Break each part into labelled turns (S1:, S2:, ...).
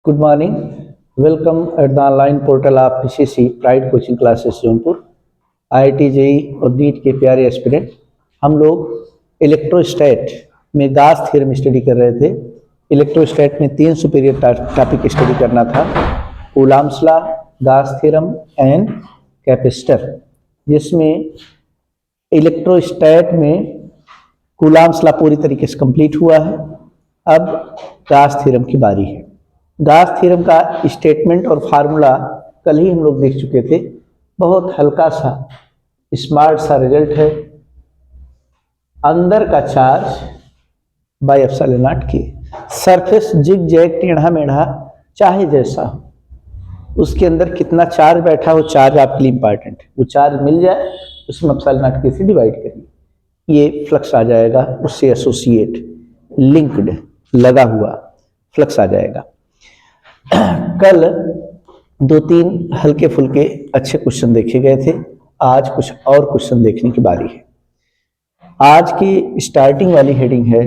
S1: Good morning. Welcome at the online portal of PCC Pride Coaching Classes Jaunpur. IIT JEE और NEET के प्यारे aspirant, हम लोग इलेक्ट्रोस्टैट में गास थ्योरम स्टडी कर रहे थे। इलेक्ट्रोस्टैट में 3 सुपीरियर टॉपिक स्टडी करना था: कूलॉम्स लॉ, गास थ्योरम एंड कैपेसिटर, जिसमें इलेक्ट्रोस्टैट में कूलॉम्स लॉ पूरी तरीके से कंप्लीट हुआ है। अब गास थ्योरम की बारी है। गास थ्योरम का स्टेटमेंट और फार्मूला कल ही हम लोग देख चुके थे। बहुत हल्का सा स्मार्ट सा रिजल्ट है। अंदर का चार्ज बाय एप्सिलॉन नॉट के, सरफेस जिग जैग टेढ़ा मेढ़ा चाहे जैसा हो, उसके अंदर कितना चार्ज बैठा हो, चार्ज आपके लिए इंपॉर्टेंट है। वो चार्ज मिल जाए उसमें एप्सिलॉन नॉट के से डिवाइड करिए, ये फ्लक्स आ जाएगा, उससे एसोसिएट लिंक्ड लगा हुआ फ्लक्स आ जाएगा। कल 2-3 हल्के फुल्के अच्छे क्वेश्चन देखे गए थे। आज कुछ और क्वेश्चन देखने की बारी है। आज की स्टार्टिंग वाली हेडिंग है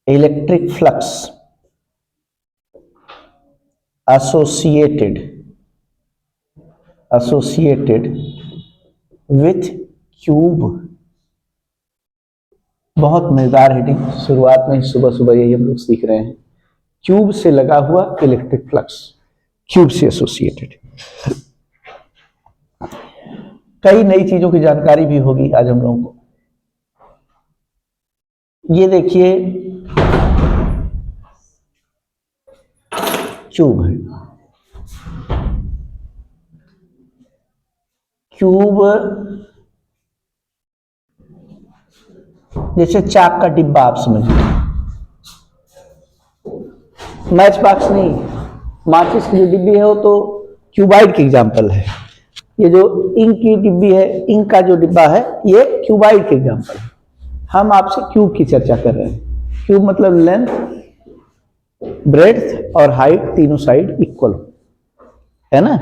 S1: electric flux associated with cube. बहुत मजेदार हेडिंग। शुरुआत में सुबह सुबह यही हम लोग सीख रहे हैं। क्यूब से लगा हुआ इलेक्ट्रिक फ्लक्स, क्यूब से एसोसिएटेड। कई नई चीजों की जानकारी भी होगी आज हम लोगों को। ये देखिए क्यूब है। क्यूब जैसे चाक का डिब्बा, आप समझिए। मैच बॉक्स नहीं, माचिस की जो डिब्बी है वो तो क्यूबाइड की एग्जांपल है। ये जो इंक की डिब्बी है, इंक का जो डिब्बा है, ये क्यूबाइड के एग्जांपल है। हम आपसे क्यूब की चर्चा कर रहे हैं। क्यूब मतलब लेंथ, ब्रेड्थ और हाइट तीनों साइड इक्वल है ना,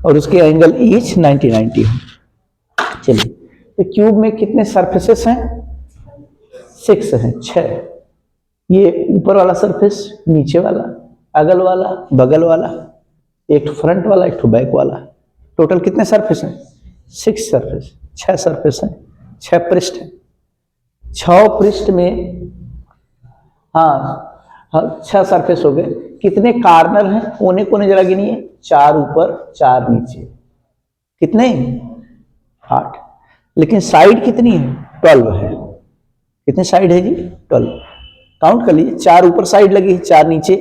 S1: और उसके एंगल ईच 90-90 हो। चलिए, तो क्यूब में कितने सरफेसेस हैं? 6 हैं, 6। ये ऊपर वाला सरफेस, नीचे वाला, अगल वाला, बगल वाला, एक फ्रंट वाला, एक बैक वाला। टोटल कितने सरफेस हैं? 6 सरफेस, 6 सरफेस हैं, 6 पृष्ठ हैं। 6 पृष्ठ में हाँ 6 सरफेस हो गए। कितने कार्नर हैं? कोने कोने जरा गिनिए। 4 ऊपर, 4 नीचे। कितने? 8। लेकिन साइड कितनी है? 12 है। कितने साइड है जी? 12। काउंट कर लीजिए। 4 ऊपर साइड लगी, 4 नीचे,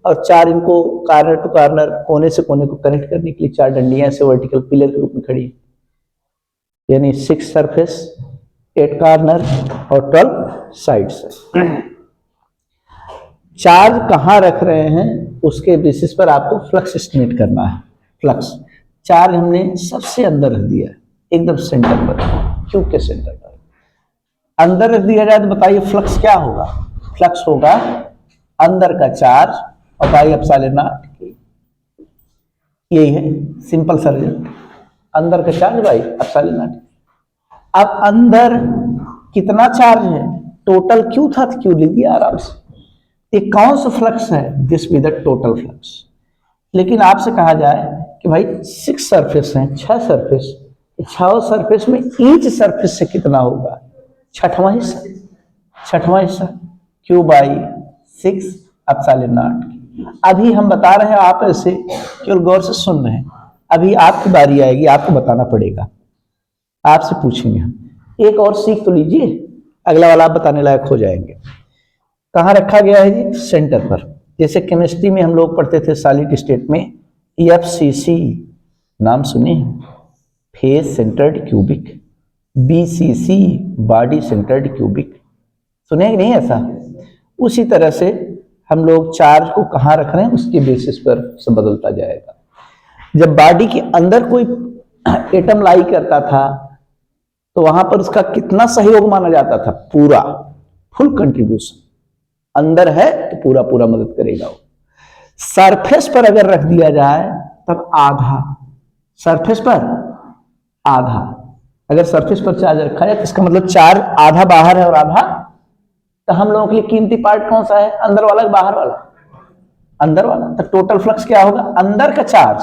S1: और 4 इनको कार्नर टू कार्नर, कोने से कोने को कनेक्ट करने के लिए 4 डंडियां से वर्टिकल पिलर के रूप में खड़ी, यानी 6 सरफेस, 8 कार्नर और 12 साइड्स। चार्ज कहाँ रख रहे हैं उसके बेसिस पर आपको फ्लक्स एस्टिमेट करना है। फ्लक्स चार्ज हमने सबसे अंदर रख दिया, एकदम सेंटर पर, क्यूब के सेंटर पर अंदर रख दिया जाए तो बताइए फ्लक्स क्या होगा? फ्लक्स होगा अंदर का चार्ज और बाई एप्सिलॉन नॉट की। यही है सिंपल सा रिजल्ट, अंदर का चार्ज बाई एप्सिलॉन नॉट। अब अंदर कितना चार्ज है? टोटल क्यू था, क्यू लिख दिया आराम से। ये कौन सा फ्लक्स है? This be the total flux. लेकिन आपसे कहा जाए कि भाई 6 सरफेस हैं, 6 सरफेस, 6 सरफेस में ईच सरफेस से कितना होगा? छठवां हिस्सा, छठवां हिस्सा क्यू बाई 6 एप्सिलॉन नॉट। अभी हम बता रहे हैं, आप ऐसे केवल गौर से सुन रहे हैं। अभी आपकी बारी आएगी, आपको बताना पड़ेगा, आपसे पूछेंगे हम। एक और सीख तो लीजिए, अगला वाला आप बताने लायक हो जाएंगे। कहाँ रखा गया है जी? सेंटर पर। जैसे केमिस्ट्री में हम लोग पढ़ते थे सॉलिड स्टेट में, FCC नाम सुने, face centred cubic, BCC body centred cubic, सुने कि नहीं? ऐसा उसी तरह से हम लोग चार्ज को कहाँ रख रहे हैं उसके बेसिस पर सब बदलता जाएगा। जब बॉडी के अंदर कोई एटम लाई करता था तो वहां पर उसका कितना सहयोग माना जाता था? पूरा, फुल कंट्रीब्यूशन। अंदर है तो पूरा पूरा मदद करेगा वो। सरफेस पर अगर रख दिया जाए तब आधा, सरफेस पर आधा। अगर सरफेस पर चार्ज रखा जाए तो इसका मतलब चार्ज आधा बाहर है और आधा, तो हम लोगों के लिए कीमती पार्ट कौन सा है? अंदर वाला, बाहर वाला? अंदर वाला, तो टोटल फ्लक्स क्या होगा, अंदर का चार्ज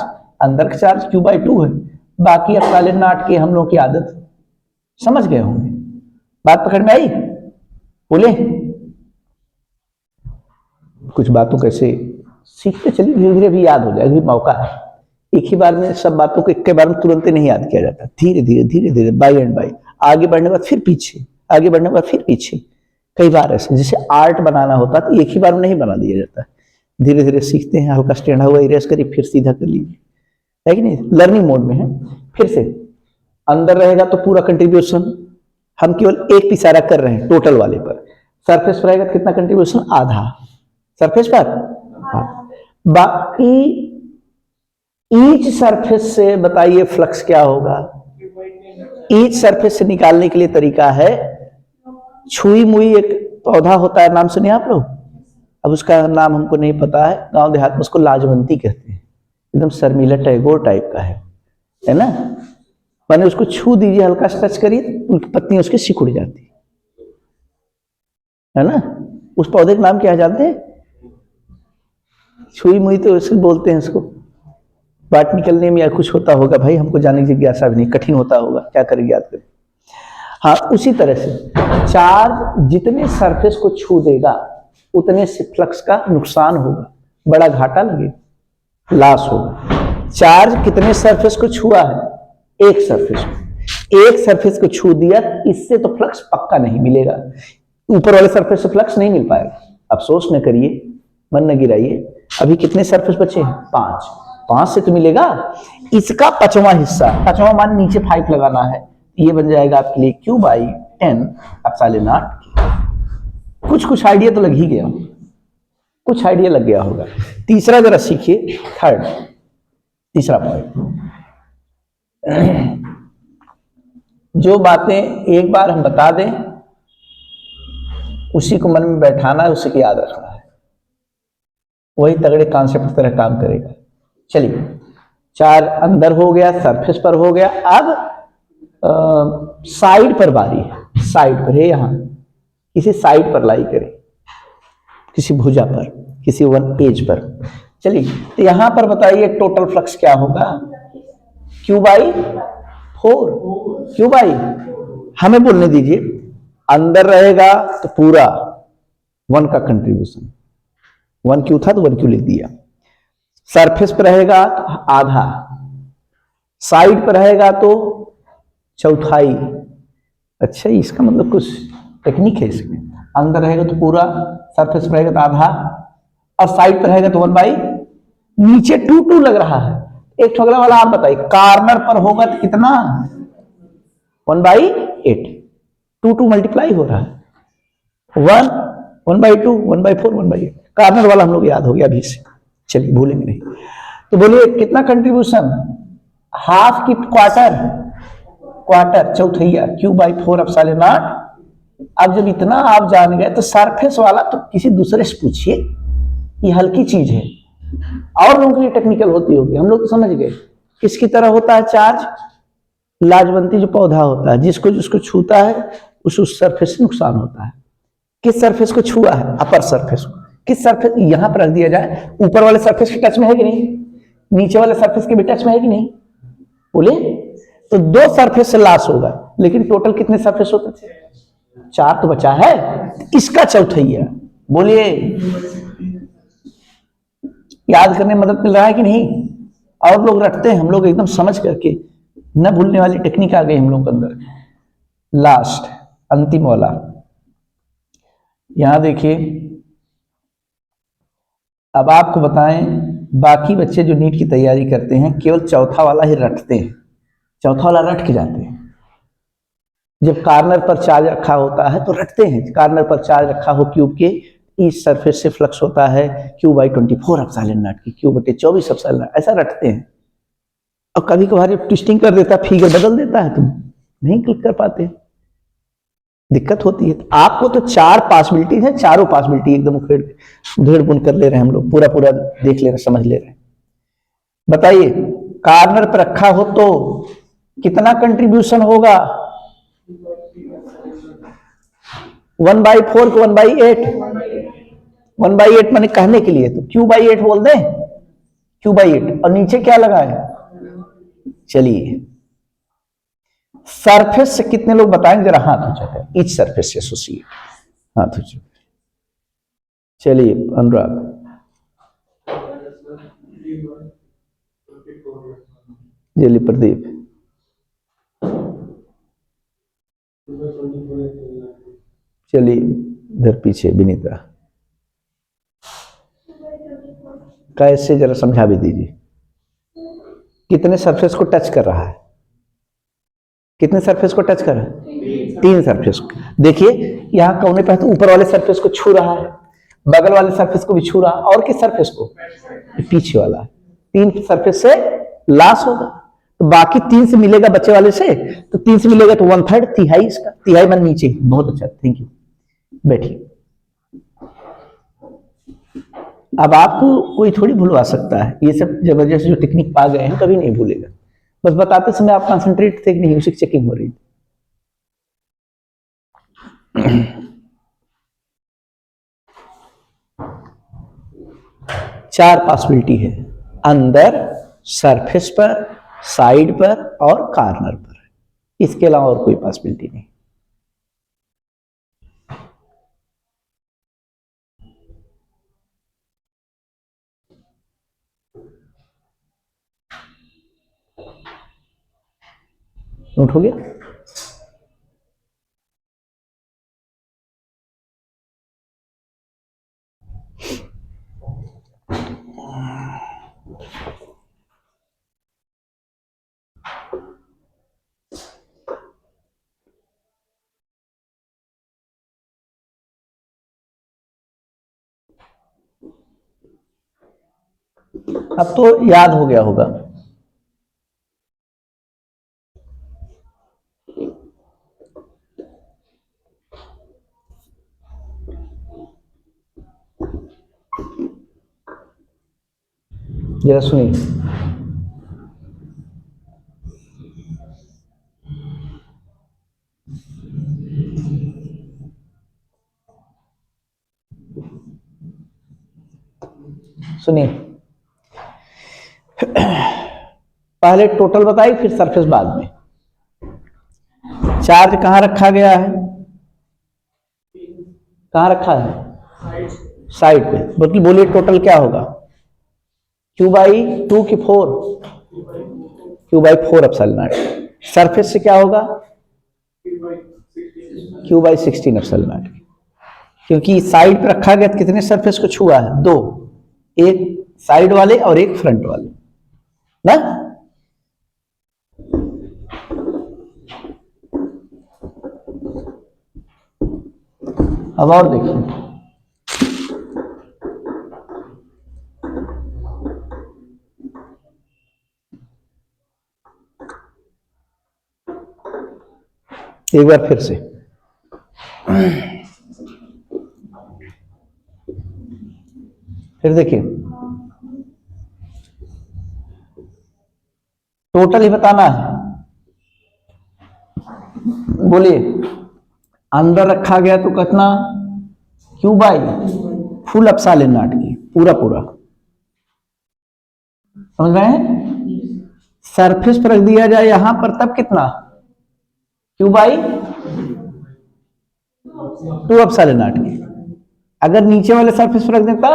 S1: Q/2 है, बाकी एप्सिलॉन नॉट की हम लोग की आदत, समझ गए होंगे, बात पकड़ में आई? बोले कुछ बातों कैसे सीखते चलिए, धीरे धीरे भी याद हो जाएगा, भी मौका है, एक ही बार में सब बातों को एक के बार में तुरंत नहीं याद किया जाता, धीरे धीरे बाय एंड बाय, आगे बढ़ने के बाद फिर पीछे, आगे बढ़ने के बाद फिर पीछे, कई बार ऐसे, जैसे आर्ट बनाना होता तो एक ही बार में नहीं बना दिया जाता, धीरे धीरे सीखते हैं, हल्का स्टैंड हुआ इरेज करिए, फिर सीधा कर लीजिए, है कि नहीं, लर्निंग मोड में है। फिर से अंदर रहेगा तो पूरा कंट्रीब्यूशन, हम केवल एक इशारा कर रहे हैं टोटल वाले पर, सरफेस पर रहेगा तो कितना कंट्रीब्यूशन, आधा सरफेस पर, बाकी ईच सरफेस से बताइए फ्लक्स क्या होगा, ईच सरफेस से निकालने के लिए तरीका है, छुई मुई एक पौधा होता है, नाम सुनिए आप लोग, अब उसका नाम हमको नहीं पता है, गांव देहात में उसको लाजवंती कहते हैं, एकदम शर्मिला टैगोर टाइप का है ना, माने उसको छू दीजिए, हल्का सा टच करिए, उनकी पत्तियां उसकी सिकुड़ जाती है ना, उस पौधे का नाम क्या जानते हैं, छुई मुई तो उसको बोलते हैं, उसको बात निकलने में या कुछ होता होगा भाई, हमको जानने की जिज्ञासा भी नहीं, कठिन होता होगा, क्या करें याद करें। हाँ, उसी तरह से चार्ज जितने सरफेस को छू देगा उतने से फ्लक्स का नुकसान होगा, बड़ा घाटा लगेगा, लॉस होगा। चार्ज कितने सरफेस को छुआ है, एक सरफेस को छू दिया, इससे तो फ्लक्स पक्का नहीं मिलेगा, ऊपर वाले सरफेस से फ्लक्स नहीं मिल पाएगा। अफसोस न करिए, मन न गिराइए, अभी कितने सरफेस बचे हैं, 5 से तो मिलेगा, इसका 5वां हिस्सा, 5वां मान नीचे 5 लगाना है, ये बन जाएगा आपके लिए Q/10 एप्सिलॉन नॉट। कुछ आइडिया तो लग ही गया, कुछ आइडिया लग गया होगा। तीसरा जरा सीखिए, तीसरा पॉइंट, जो बातें एक बार हम बता दें उसी को मन में बैठाना है, उसी को याद रखना है, वही तगड़े कॉन्सेप्ट की तरह काम करेगा। चलिए, चार अंदर हो गया, सरफेस पर हो गया, अब साइड पर बारी है, साइड पर है, यहां किसी साइड पर लाई करें, किसी भुजा पर, किसी वन पेज पर। चलिए, तो यहां पर बताइए टोटल फ्लक्स क्या होगा, Q/4, हमें बोलने दीजिए, अंदर रहेगा तो पूरा 1 का कंट्रीब्यूशन, 1Q था तो 1Q लिख दिया, सरफेस पर रहेगा तो आधा, साइड पर रहेगा तो चौथाई। अच्छा, इसका मतलब कुछ टेक्निक है इसमें, अंदर रहेगा तो पूरा, सरफेस पर रहेगा तो आधा, और साइड पर रहेगा तो 1/, नीचे 2 लग रहा है, एक ठोकला वाला आप बताइए, कार्नर पर होगा तो कितना, 1/8, 2 मल्टीप्लाई हो रहा है, 1/2, 1/4, 1/8, कार्नर वाला हम लोग याद हो गया अभी से, चलिए भूलेंगे नहीं। तो बोलिए कितना कंट्रीब्यूशन, हाफ की क्वार्टर, चौथैया, Q/4 एप्सिलॉन नॉट। अब जब इतना आप जान गए तो सरफेस वाला तो किसी दूसरे से पूछिए, ये हल्की चीज है, और लोगों के लिए टेक्निकल होती होगी, हम लोग तो समझ गए। किसकी तरह होता है चार्ज, लाजवंती जो पौधा होता है, जिसको छूता है उस सरफेस से नुकसान होता है। किस सरफेस को छुआ है, अपर सरफेस को, किस सरफेस, यहां पर रख दिया जाए, ऊपर वाले सरफेस के टच में है कि नहीं, नीचे वाले सरफेस के भी टच में है कि नहीं, बोले तो 2 सरफेस से लॉस होगा, लेकिन टोटल कितने सरफेस होते थे, 4 तो बचा है, इसका चौथैया। बोलिए, याद करने में मदद मिल रहा है कि नहीं, और लोग रटते हैं, हम लोग एकदम समझ करके, न भूलने वाली टेक्निक आ गई हम लोग के अंदर। लास्ट अंतिम वाला, यहां देखिए, अब आपको बताएं, बाकी बच्चे जो नीट की तैयारी करते हैं केवल चौथा वाला ही रटते हैं, चौथा वाला रट के जाते हैं। जब कार्नर पर चार्ज रखा होता है तो रटते हैं, कार्नर पर चार्ज रखा हो क्यूब के, इस सरफेस से फ्लक्स होता है Q/24 एप्सिलॉन नॉट की, Q/24 एप्सिलॉन नॉट, ऐसा रटते हैं। और कभी कभार ट्विस्टिंग कर देता है, फिगर बदल देता है, तुम नहीं क्लिक कर पाते, दिक्कत होती है। आपको तो 4 पॉसिबिलिटीज है, चारों पॉसिबिलिटी एकदम उधेड़-बुन कर ले रहे हैं हम लोग, पूरा देख ले रहे, समझ ले रहे हैं। बताइए, कार्नर पर रखा हो तो कितना कंट्रीब्यूशन होगा, 1/4 को 1/8, 1/8 मैंने कहने के लिए, तो Q/8 बोल दें, Q/8, और नीचे क्या लगा है? चलिए सरफेस से कितने लोग बताएंगे जरा हाथ ऊंचा? इच सरफेस से एसोसिएट, हाथ ऊंचा। चलिए अनुराग, चलिए प्रदीप, चलिए इधर पीछे विनीता, कैसे जरा समझा भी दीजिए, कितने सरफेस को टच कर रहा है? कितने सरफेस को टच कर रहा है? 3 सरफेस को। देखिए यहाँ कोने पे तो ऊपर वाले सरफेस को छू रहा है, बगल वाले सरफेस को भी छू रहा है, और किस सरफेस को? पीछे वाला। 3 सरफेस से लॉस होगा, तो बाकी 3 से मिलेगा बच्चे वाले से, तो 3 से मिलेगा तो 1/3, तिहाई इसका, तिहाई मन नीचे। बहुत अच्छा, थैंक यू, बैठिए। अब आपको कोई थोड़ी भूलवा सकता है, ये सब जबरदस्त जो टेक्निक पा गए हैं कभी नहीं भूलेगा। बस बताते समय आप कंसंट्रेट थे कि नहीं, उसी की चेकिंग हो रही थी। 4 पॉसिबिलिटी है, अंदर, सरफेस पर, साइड पर और कॉर्नर पर। इसके अलावा और कोई पॉसिबिलिटी नहीं। नोट हो गया? अब तो याद हो गया होगा। जरा सुनिए, सुनिए, पहले टोटल बताइए, फिर सरफेस बाद में। चार्ज कहां रखा गया है? कहां रखा है? साइड पे। बल्कि बोलिए टोटल क्या होगा? Q/2 की 4, Q/4 एप्सिलॉन नॉट। सरफेस से क्या होगा? Q/16 epsilon not. क्योंकि साइड पे रखा गया, कितने सरफेस को छुआ है? 2, एक साइड वाले और एक फ्रंट वाले ना। अब और देखिए, एक बार फिर से फिर देखिए, टोटल ही बताना है। बोलिए, अंदर रखा गया तो कितना? Q/फुल एप्सिलॉन नॉट की, पूरा पूरा, समझ रहे हैं? सरफेस पर रख दिया जाए यहां पर, तब कितना? Q/2 एप्सिलॉन नॉट की। अगर नीचे वाले सरफेस पर रख देता,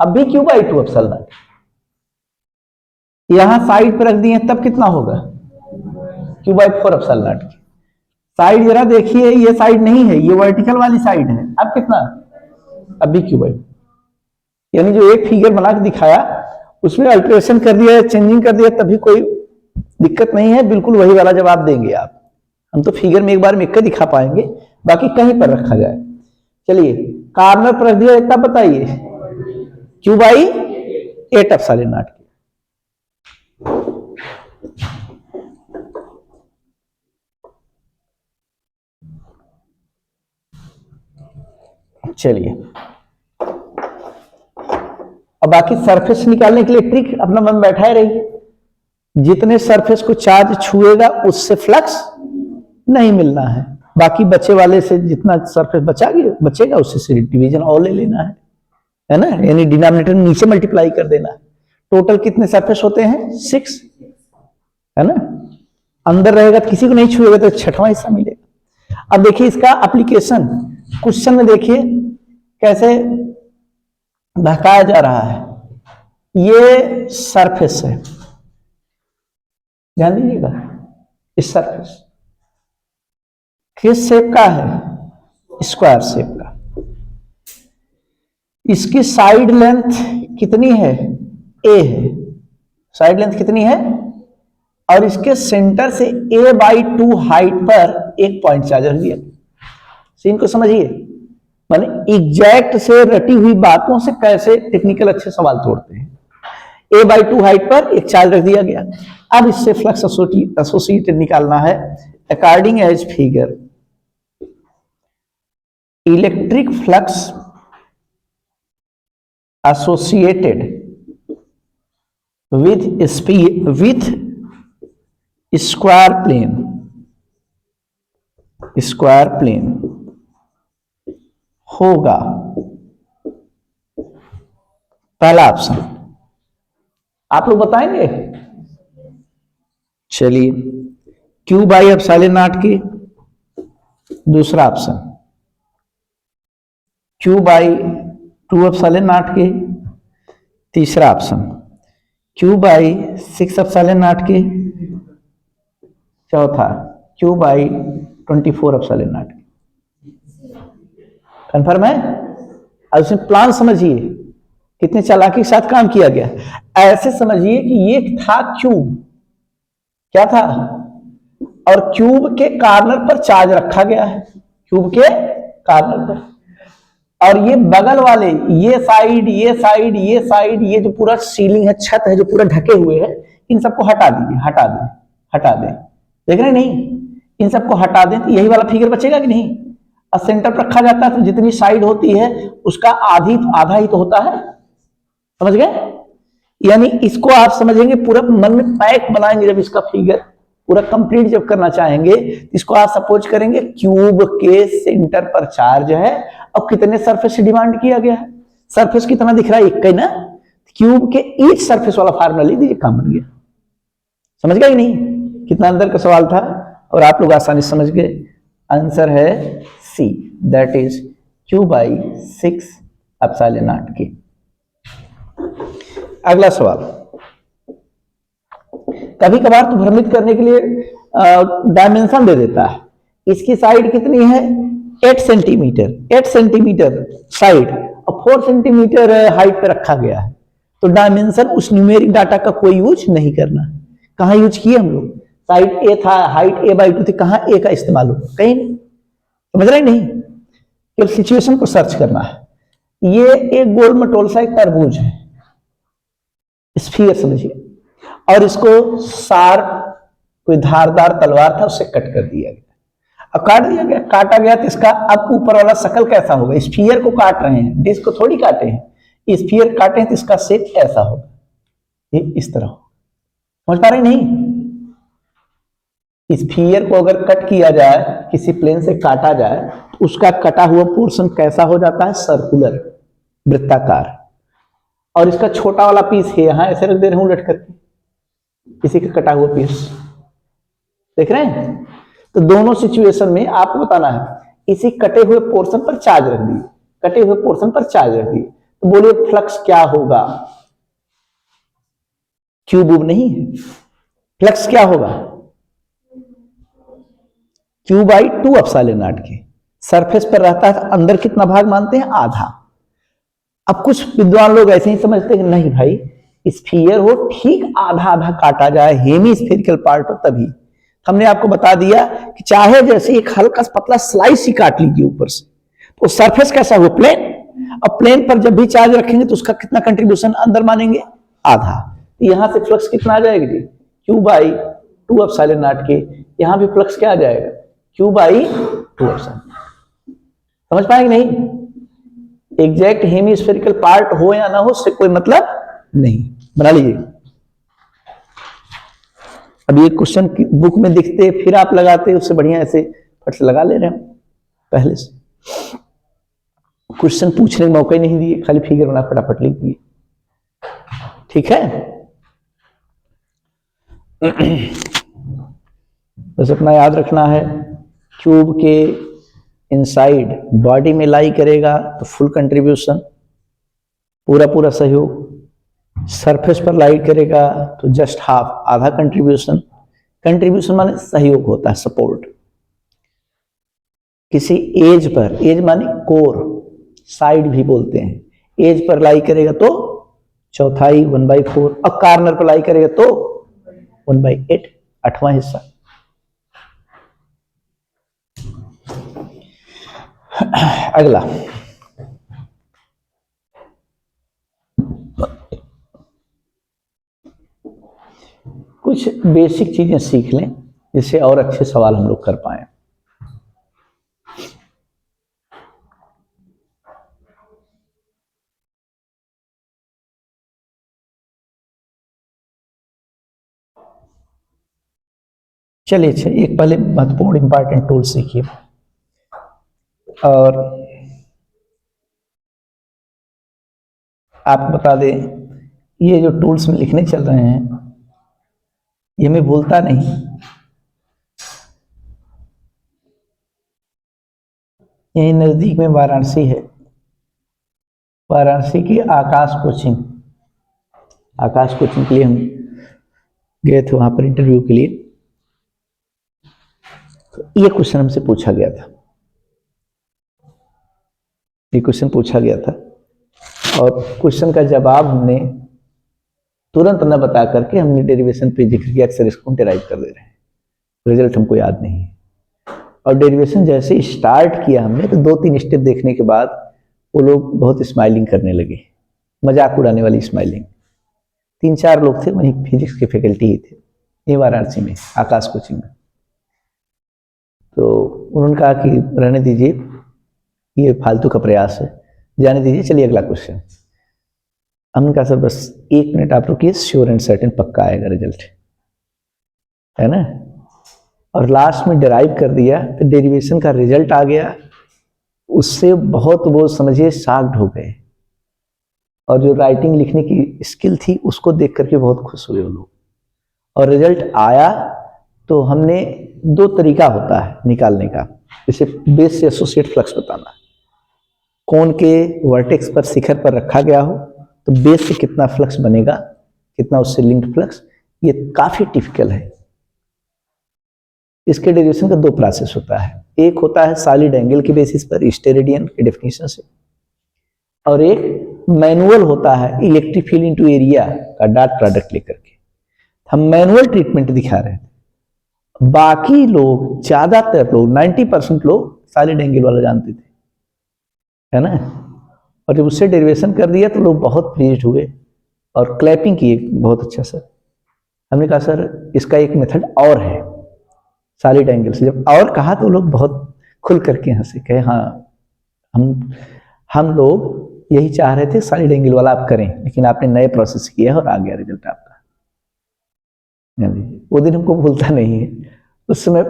S1: अब भी Q/2 एप्सिलॉन नॉट। यहां साइड पर रख दिए तब कितना होगा? Q/4 एप्सिलॉन नॉट की। साइड जरा देखिए, ये साइड नहीं है, ये वर्टिकल वाली साइड है। अब कितना? अब भी Q/2। यानी जो एक फिगर बना के दिखाया, उसमें अल्टरेशन कर दिया, चेंजिंग कर दिया, तभी कोई दिक्कत नहीं है, बिल्कुल वही वाला जवाब देंगे आप। हम तो फिगर में एक बार में एक दिखा पाएंगे, बाकी कहीं पर रखा जाए। चलिए, कॉर्नर पर रख दिया, तब बताइए। Q/8 एप्सिलॉन नॉट की। चलिए, अब बाकी सरफेस निकालने के लिए ट्रिक अपना मन बैठाए रहिए। जितने सरफेस को चार्ज छुएगा उससे फ्लक्स नहीं मिलना है। बाकी बचे वाले से जितना सरफेस बचेगा उससे से डिवीजन और ले लेना है ना, यानी डिनोमिनेटर नीचे मल्टीप्लाई कर देना है। टोटल कितने सरफेस होते हैं? 6, है ना। अंदर रहेगा तो किसी को नहीं छुएगा तो छठवां हिस्सा मिलेगा। अब देखिए इसका एप्लीकेशन, क्वेश्चन में देखिए कैसे बहकाया जा रहा है। ये सरफेस है, ध्यान दीजिएगा, इस सरफेस किस शेप का है? स्क्वायर शेप का। इसकी साइड लेंथ कितनी है? ए है, साइड लेंथ कितनी है? और इसके सेंटर से a/2 हाइट पर एक पॉइंट चार्ज रख दिया। सीन को समझिए, माने एग्जैक्ट से रटी हुई बातों से कैसे टेक्निकल अच्छे सवाल तोड़ते हैं। a/2 हाइट पर एक चार्ज रख दिया गया। अब इससे फ्लक्स एसोसिएटेड निकालना है। According as figure, electric flux associated with square plane होगा पहला ऑप्शन। आप लोग बताएंगे? चलिए, Q/ε0 की दूसरा ऑप्शन, Q/2ε0 की तीसरा ऑप्शन, Q/6ε0 की चौथा, Q/24ε0 की। कंफर्म है? अब इसमें प्लान समझिए कितने चालाकी के साथ काम किया गया। ऐसे समझिए कि ये था क्यूब, क्या था? और क्यूब के कॉर्नर पर चार्ज रखा गया है, क्यूब के कॉर्नर पर। और ये बगल वाले, ये साइड, ये साइड, ये साइड, ये जो पूरा सीलिंग है, छत है, जो पूरा ढके हुए है, इन सबको हटा दीजिए, हटा दें। देख रहे हैं नहीं? इन सबको हटा दें तो यही वाला फिगर बचेगा कि नहीं? और सेंटर पर रखा जाता है तो जितनी साइड होती है उसका आधा ही तो होता है। समझ गए? यानी इसको आप समझेंगे, पूरा मन में पैक बनाएंगे। जब इसका फिगर पूरा कंप्लीट जब करना चाहेंगे, इसको आप सपोज करेंगे क्यूब के सेंटर पर चार्ज है और कितने सरफेस से डिमांड किया गया है। सरफेस कितना दिख रहा है? एक ही ना। क्यूब के ईच सरफेस वाला फार्मूला लिख दीजिए, काम बन गया। समझ गए नहीं? कितना अंदर का सवाल था और आप लोग आसानी से समझ गए। आंसर है सी, दैट इज Q/6ε0 की। अगला सवाल, कभी कभार तो भ्रमित करने के लिए डायमेंशन दे देता है। इसकी साइड कितनी है? 8 सेंटीमीटर साइड और 4 सेंटीमीटर हाइट पे रखा गया है। तो डायमेंशन उस न्यूमेरिक डाटा का कोई यूज नहीं करना। कहां यूज किए हम लोग? साइड ए था, हाइट a/2 थी, कहां ए का इस्तेमाल होगा? कहीं नहीं। समझ रहे नहीं? केवल सिचुएशन को सर्च करना है। ये एक गोल मटोल सा एक तरबूज है, स्फीयर समझिए, और इसको शार्प कोई धारदार तलवार था, उससे कट कर दिया गया और काट दिया गया, काटा गया। तो इसका अब ऊपर वाला शक्ल कैसा होगा? स्फीयर को काट रहे हैं, डिस्क को थोड़ी काटे हैं। स्फीयर काटे हैं तो इसका शेप ऐसा होगा, ये इस तरह होगा। समझ पा रहे नहीं? स्फीयर को अगर कट किया जाए, किसी प्लेन से काटा जाए, तो उसका कटा हुआ पोर्शन कैसा हो जाता है? सर्कुलर, वृत्ताकार। और इसका छोटा वाला पीस है, यहां ऐसे रख दे रहे हूं उलट करके, इसी का कटा हुआ पीस। देख रहे हैं? तो दोनों सिचुएशन में आपको बताना है, इसी कटे हुए पोर्शन पर चार्ज रख दिए, कटे हुए पोर्शन पर चार्ज रख दिए, तो बोलिए फ्लक्स क्या होगा? क्यूब नहीं है, फ्लक्स क्या होगा? Q/2ε0 के। सरफेस पर रहता है तो अंदर कितना भाग मानते हैं? आधा। अब कुछ विद्वान लोग ऐसे ही समझते हैं, नहीं भाई, स्फीयर हो ठीक आधा आधा काटा जाए, हेमी स्फेरिकल पार्ट हो तभी। हमने आपको बता दिया कि चाहे जैसे एक हल्का पतला स्लाइस ही काट लीजिए ऊपर से, तो सरफेस कैसा हुआ? प्लेन। अब प्लेन पर जब भी चार्ज रखेंगे तो उसका कितना कंट्रीब्यूशन अंदर मानेंगे? आधा। तो यहां से फ्लक्स कितना आ जाएगा जी? Q/2ε0 के। यहां भी फ्लक्स क्या आ जाएगा? Q/2ε0। समझ पाएंगे नहीं? एग्जैक्ट हेमीस्फेरिकल पार्ट हो या ना हो, उससे कोई मतलब नहीं। बना लीजिए। अब ये क्वेश्चन बुक में दिखते फिर आप लगाते, उससे बढ़िया ऐसे फट से लगा ले रहे हैं पहले से, क्वेश्चन पूछने का मौका ही नहीं दिए, खाली फिगर बना फटाफट लिख दिए। ठीक है, बस अपना याद रखना है, क्यूब के इनसाइड बॉडी में लाई करेगा तो फुल कंट्रीब्यूशन, पूरा पूरा सहयोग, सरफेस पर लाई करेगा तो जस्ट हाफ, आधा कंट्रीब्यूशन। कंट्रीब्यूशन माने सहयोग होता है, सपोर्ट। किसी एज पर, एज माने कोर, साइड भी बोलते हैं, एज पर लाई करेगा तो चौथाई 1/4, और कार्नर पर लाई करेगा तो 1/8, 8वां हिस्सा। अगला, कुछ बेसिक चीजें सीख लें जिससे और अच्छे सवाल हम लोग कर पाए। चलिए अच्छा, एक पहले महत्वपूर्ण इंपॉर्टेंट टूल सीखिए। और आपको बता दें, ये जो टूल्स में लिखने चल रहे हैं ये मैं भूलता नहीं। यही नजदीक में वाराणसी है, वाराणसी की आकाश कोचिंग, आकाश कोचिंग के लिए हम गए थे वहां पर इंटरव्यू के लिए। तो ये क्वेश्चन हमसे पूछा गया था, ये क्वेश्चन पूछा गया था और क्वेश्चन का जवाब हमने तुरंत न बता करके हमने डेरिवेशन पे जिक्र किया, अक्सर इसको हम डेराइव कर दे रहे हैं, रिजल्ट हमको याद नहीं है। और डेरिवेशन जैसे स्टार्ट किया हमने तो 2-3 स्टेप देखने के बाद वो लोग बहुत स्माइलिंग करने लगे, मजाक उड़ाने वाली स्माइलिंग। 3-4 लोग थे, वहीं फिजिक्स के फैकल्टी ही थे, ये वाराणसी में आकाश कोचिंग में। तो उन्होंने कहा कि रहने दीजिए, ये फालतू का प्रयास है, जाने दीजिए, चलिए अगला क्वेश्चन। हमने कहा सर बस 1 मिनट आप रुकिए, श्योर एंड सर्टेन पक्का आएगा रिजल्ट, है ना। और लास्ट में डेराइव कर दिया तो डेरिवेशन का रिजल्ट आ गया, उससे बहुत वो समझिए शॉक्ड हो गए। और जो राइटिंग लिखने की स्किल थी उसको देख करके बहुत खुश हुए वो लोग। और रिजल्ट आया तो हमने 2 तरीका होता है निकालने का, जैसे बेस से एसोसिएट फ्लक्स बताना, कोन के वर्टेक्स पर शिखर पर रखा गया हो तो बेस से कितना फ्लक्स बनेगा, कितना उससे लिंक्ड फ्लक्स, ये काफी टिपिकल है। इसके डेरिवेशन का 2 प्रोसेस होता है, एक होता है सॉलिड एंगल के बेसिस पर स्टेरेडियन के डेफिनेशन से, और एक मैनुअल होता है इलेक्ट्रिक फील्ड इनटू एरिया का डॉट प्रोडक्ट लेकर के। हम मैनुअल ट्रीटमेंट दिखा रहे हैं, बाकी लोग, ज्यादातर लोग 90% लोग सॉलिड एंगल वाला जानते थे, है ना। और जब उससे डेरिवेशन कर दिया तो लोग बहुत प्लीज्ड हुए और क्लैपिंग किए, बहुत अच्छा सर। हमने कहा सर इसका एक मेथड और है सॉलिड एंगल से। जब और कहा तो लोग बहुत खुल करके हंसे, कहे हाँ हम लोग यही चाह रहे थे सॉलिड एंगल वाला आप करें, लेकिन आपने नए प्रोसेस किया और आ गया रिजल्ट आपका। वो दिन हमको भूलता नहीं है। उस समय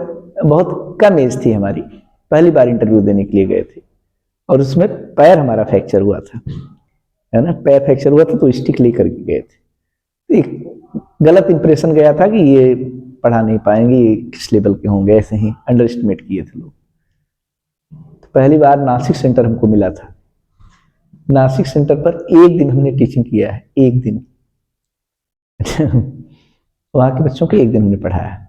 S1: बहुत कम एज थी हमारी, पहली बार इंटरव्यू देने के लिए गए थे और उसमें पैर हमारा फ्रैक्चर हुआ था, है ना। पैर फ्रैक्चर हुआ था तो स्टिक लेकर के गए थे। एक गलत इंप्रेशन गया था कि ये पढ़ा नहीं पाएंगे, ये किस लेवल के होंगे, ऐसे ही अंडर एस्टिमेट किए थे लोग। तो पहली बार नासिक सेंटर हमको मिला था, नासिक सेंटर पर 1 दिन हमने टीचिंग किया है, 1 दिन वहां के बच्चों को 1 दिन हमने पढ़ाया,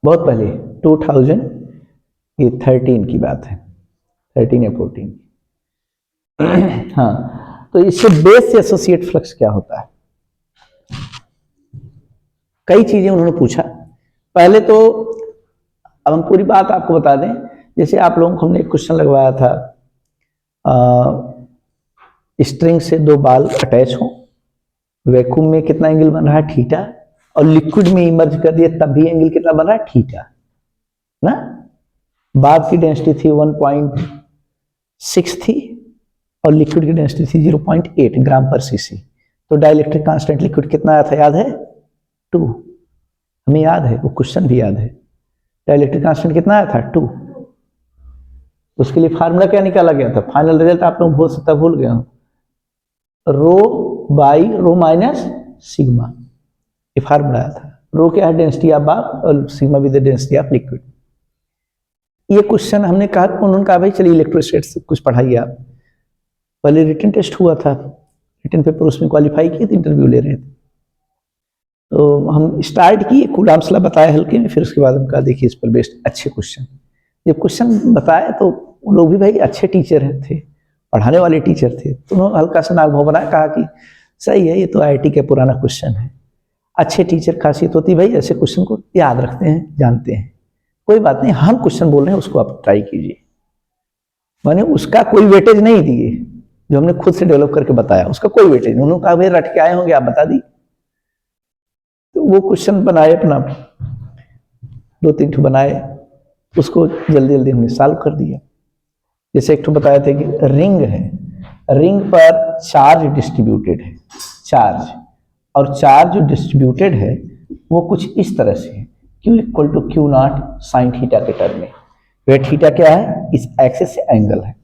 S1: बहुत पहले 2013 की बात है, 13 या 14। हाँ, तो इससे बेस से एसोसिएट फ्लक्स क्या होता है, कई चीजें उन्होंने पूछा। पहले तो अब हम पूरी बात आपको बता दें, जैसे आप लोगों को हमने एक क्वेश्चन लगवाया था, स्ट्रिंग से 2 बाल अटैच हो, वैक्यूम में कितना एंगल बन रहा है, थीटा, और लिक्विड में इमर्ज कर दिया तब भी एंगल कितना बन रहा है, थीटा ना। बाल की डेंसिटी थी 1.6 थी और लिक्विड की डेंसिटी थी 0.8 ग्राम पर सीसी। तो डाइलेक्ट्रिक कांस्टेंट लिक्विड कितना आया था, याद है, 2। हमें याद है, वो क्वेश्चन भी याद है। क्या इलेक्ट्रिक कांस्टेंट कितना आया था 2। उसके लिए फार्मूला क्या निकाला गया था, फाइनल रिजल्ट आप लोग भूल सकता भूल गया हूं, रो बाई रो माइनस सिग्मा, ये फार्मूला आया था। रो क्या है, डेंसिटी ऑफ बार, और सिग्मा भी द डेंसिटी ऑफ लिक्विड। ये क्वेश्चन हमने कहा, उन्होंने कहा भाई चलिए इलेक्ट्रोस्टैट से कुछ पढ़ाइए आप। पहले रिटन टेस्ट हुआ था, रिटन पेपर उसमें क्वालिफाई किए थे, इंटरव्यू ले रहे थे, तो हम स्टार्ट किए, कूलाम्स लॉ बताया हल्के में, फिर उसके बाद हम कहा देखिए इस पर बेस्ड अच्छे क्वेश्चन। जब क्वेश्चन बताया तो वो लोग भी भाई अच्छे टीचर थे, पढ़ाने वाले टीचर थे, तो उन्होंने हल्का सा नाक भाव बनाया, कहा कि सही है, ये तो IIT का पुराना क्वेश्चन है। अच्छे टीचर खासियत होती भाई ऐसे क्वेश्चन को याद रखते हैं, जानते हैं, कोई बात नहीं, हम क्वेश्चन बोल रहे हैं उसको आप ट्राई कीजिए, माने उसका कोई वेटेज नहीं दिए, जो हमने खुद से डेवलप करके बताया उसका कोई वेटेज नहीं। उन्होंने कहा भाई रट के आए होंगे आप बता दी, तो वो क्वेश्चन बनाए, अपना 2-3 ठो बनाए, उसको जल्दी जल्दी हमने सॉल्व कर दिया। जैसे एक ठो बताया था कि रिंग है, रिंग पर चार्ज डिस्ट्रीब्यूटेड है, चार्ज, और चार्ज जो डिस्ट्रीब्यूटेड है वो कुछ इस तरह से है, Q equal to Q naught sine theta के टर्म में। वह थीटा क्या है, इस एक्सिस से एंगल है,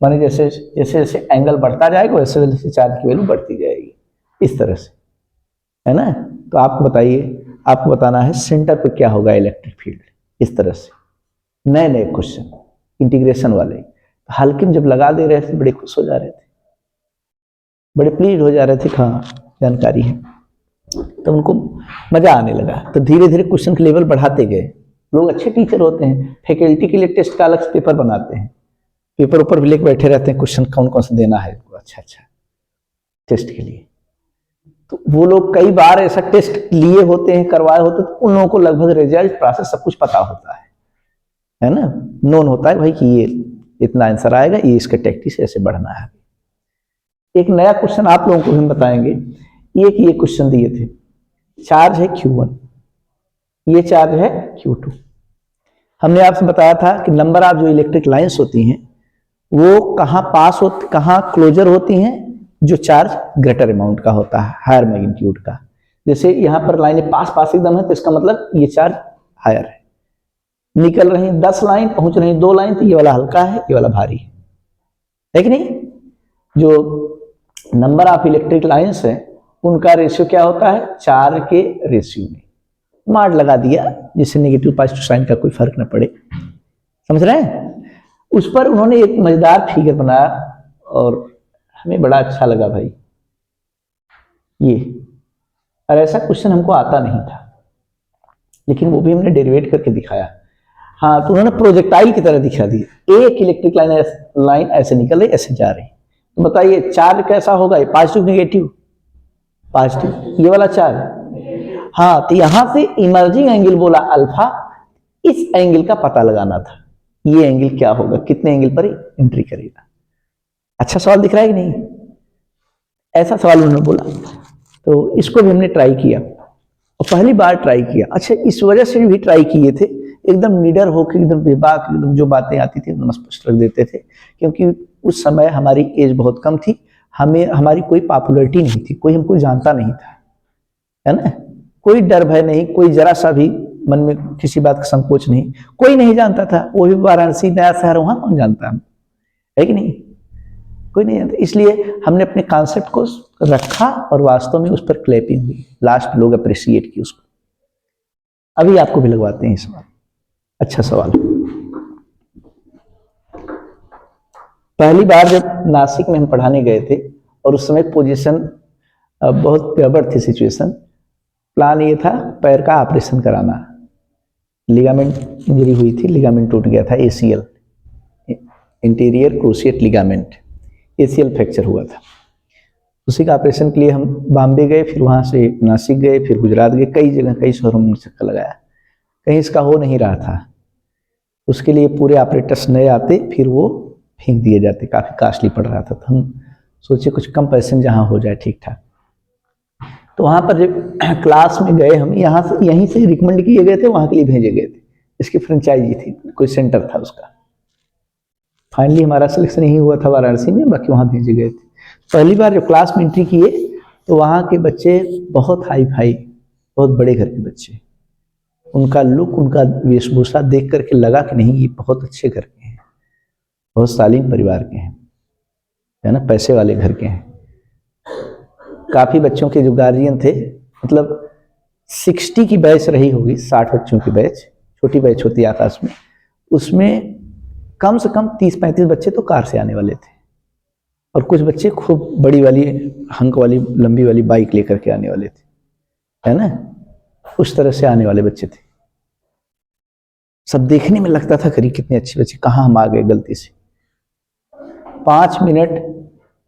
S1: माने जैसे जैसे जैसे एंगल बढ़ता जाएगा वैसे वैसे चार्ज की वैल्यू बढ़ती जाएगी, इस तरह से, है ना। तो आपको बताइए, आपको बताना है सेंटर पे क्या होगा इलेक्ट्रिक फील्ड, इस तरह से। नए नए क्वेश्चन इंटीग्रेशन वाले, हल्के में जब लगा दे रहे थे बड़े खुश हो जा रहे थे, बड़े प्लीज हो जा रहे थे, हाँ जानकारी है, तो उनको मजा आने लगा। तो धीरे धीरे क्वेश्चन के लेवल बढ़ाते गए। लोग अच्छे टीचर होते हैं, फैकल्टी के लिए टेस्ट का अलग से पेपर बनाते हैं, पेपर ऊपर भी लेके बैठे रहते हैं, क्वेश्चन कौन कौन सा देना है इनको, अच्छा अच्छा टेस्ट के लिए। तो वो लोग कई बार ऐसा टेस्ट लिए होते हैं, करवाए होते हैं, तो उन लोगों को लगभग रिजल्ट प्रोसेस सब कुछ पता होता है ना, नोन होता है भाई कि ये इतना आंसर आएगा, ये इसका टैक्टिस ऐसे बढ़ना है। एक नया क्वेश्चन आप लोगों को हम बताएंगे, ये क्वेश्चन दिए थे, चार्ज है Q1, ये चार्ज है Q2। हमने आपसे बताया था कि नंबर ऑफ जो इलेक्ट्रिक लाइंस होती हैं वो कहाँ पास होती, कहाँ क्लोजर होती हैं, जो चार्ज ग्रेटर अमाउंट का होता है, हायर मैग्नीट्यूड का। जैसे यहाँ पर लाइनें पास पास एकदम है, तो इसका मतलब ये चार्ज हायर है। निकल रही 10 लाइन, पहुंच रही 2 लाइन, तो ये वाला हल्का है, ये वाला भारी है कि नहीं। जो नंबर ऑफ इलेक्ट्रिक लाइंस है उनका रेशियो क्या होता है, 4 के रेशियो में मार्ड लगा दिया, जिससे नेगेटिव पॉजिटिव साइन का कोई फर्क न पड़े, समझ रहे हैं। उस पर उन्होंने एक मजेदार फिगर बनाया और हमें बड़ा अच्छा लगा भाई ये, और ऐसा क्वेश्चन हमको आता नहीं था, लेकिन वो भी हमने डेरिवेट करके दिखाया। हाँ, तो उन्होंने प्रोजेक्टाइल की तरह दिखा दी, एक इलेक्ट्रिक लाइन ऐसे निकल रही, ऐसे जा रही, तो बताइए चार्ज कैसा होगा, ये पॉजिटिव नेगेटिव, पॉजिटिव, ये वाला चार्ज। हाँ, तो यहां से इमर्जिंग एंगल बोला अल्फा, इस एंगल का पता लगाना था, ये एंगल क्या होगा, कितने एंगल पर एंट्री करेगा। अच्छा सवाल दिख रहा है कि नहीं, ऐसा सवाल उन्होंने बोला, तो इसको भी हमने ट्राई किया और पहली बार ट्राई किया। अच्छा, इस वजह से भी ट्राई किए थे, एकदम निडर होकर, एकदम बेबाक, एकदम जो बातें आती थी एकदम स्पष्ट रख देते थे, क्योंकि उस समय हमारी एज बहुत कम थी, हमें हमारी कोई पॉपुलैरिटी नहीं थी, कोई हमको जानता नहीं था, है ना, कोई डर भय नहीं, कोई जरा सा भी मन में किसी बात का संकोच नहीं, कोई नहीं जानता था, वो भी वाराणसी नया शहर, वहां कौन जानता है कि नहीं, कोई नहीं जानता। इसलिए हमने अपने कॉन्सेप्ट को रखा और वास्तव में उस पर क्लैपिंग हुई, लास्ट लोग अप्रिशिएट की उसको। अभी आपको भी लगवाते हैं सवाल, अच्छा सवाल। पहली बार जब नासिक में हम पढ़ाने गए थे और उस समय पोजीशन बहुत गड़बड़ थी सिचुएशन, प्लान ये था पैर का ऑपरेशन कराना, लिगामेंट इंजरी हुई थी, लिगामेंट टूट गया था, ACL, interior cruciate ligament, ACL fracture हुआ था। उसी का ऑपरेशन के लिए हम बॉम्बे गए, फिर वहाँ से नासिक गए, फिर गुजरात गए, कई जगह कई शहरों में चक्कर लगाया, कहीं इसका हो नहीं रहा था। उसके लिए पूरे ऑपरेटर्स नए आते, फिर वो फेंक दिए जाते, काफ़ी कॉस्टली पड़ रहा था। तो हम सोचे कुछ कम पैसे में जहाँ हो जाए ठीक ठाक। तो वहाँ पर जब क्लास में गए हम, यहाँ से यहीं से रिकमेंड किए गए थे, वहाँ के लिए भेजे गए थे, इसकी फ्रेंचाइजी थी, कोई सेंटर था उसका। फाइनली हमारा सिलेक्शन नहीं हुआ था वाराणसी में, बाकी वहाँ भेजे गए थे। पहली बार जब क्लास में एंट्री किए तो वहाँ के बच्चे बहुत हाई फाई, बहुत बड़े घर के बच्चे, उनका लुक, उनका वेशभूषा देख करके लगा कि नहीं ये बहुत अच्छे घर के हैं, बहुत शालीन परिवार के हैं, है ना, पैसे वाले घर के हैं। काफ़ी बच्चों के जो गार्जियन थे, मतलब 60 की बैच रही होगी, 60 बच्चों की बैच, छोटी बैच होती है आकाश में, उसमें कम से कम 30-35 बच्चे तो कार से आने वाले थे और कुछ बच्चे खूब बड़ी वाली हंक वाली लंबी वाली बाइक लेकर के आने वाले थे, है ना, उस तरह से आने वाले बच्चे थे। सब देखने में लगता था करीब कितने अच्छे बच्चे, कहाँ हम आ गए गलती से। 5 मिनट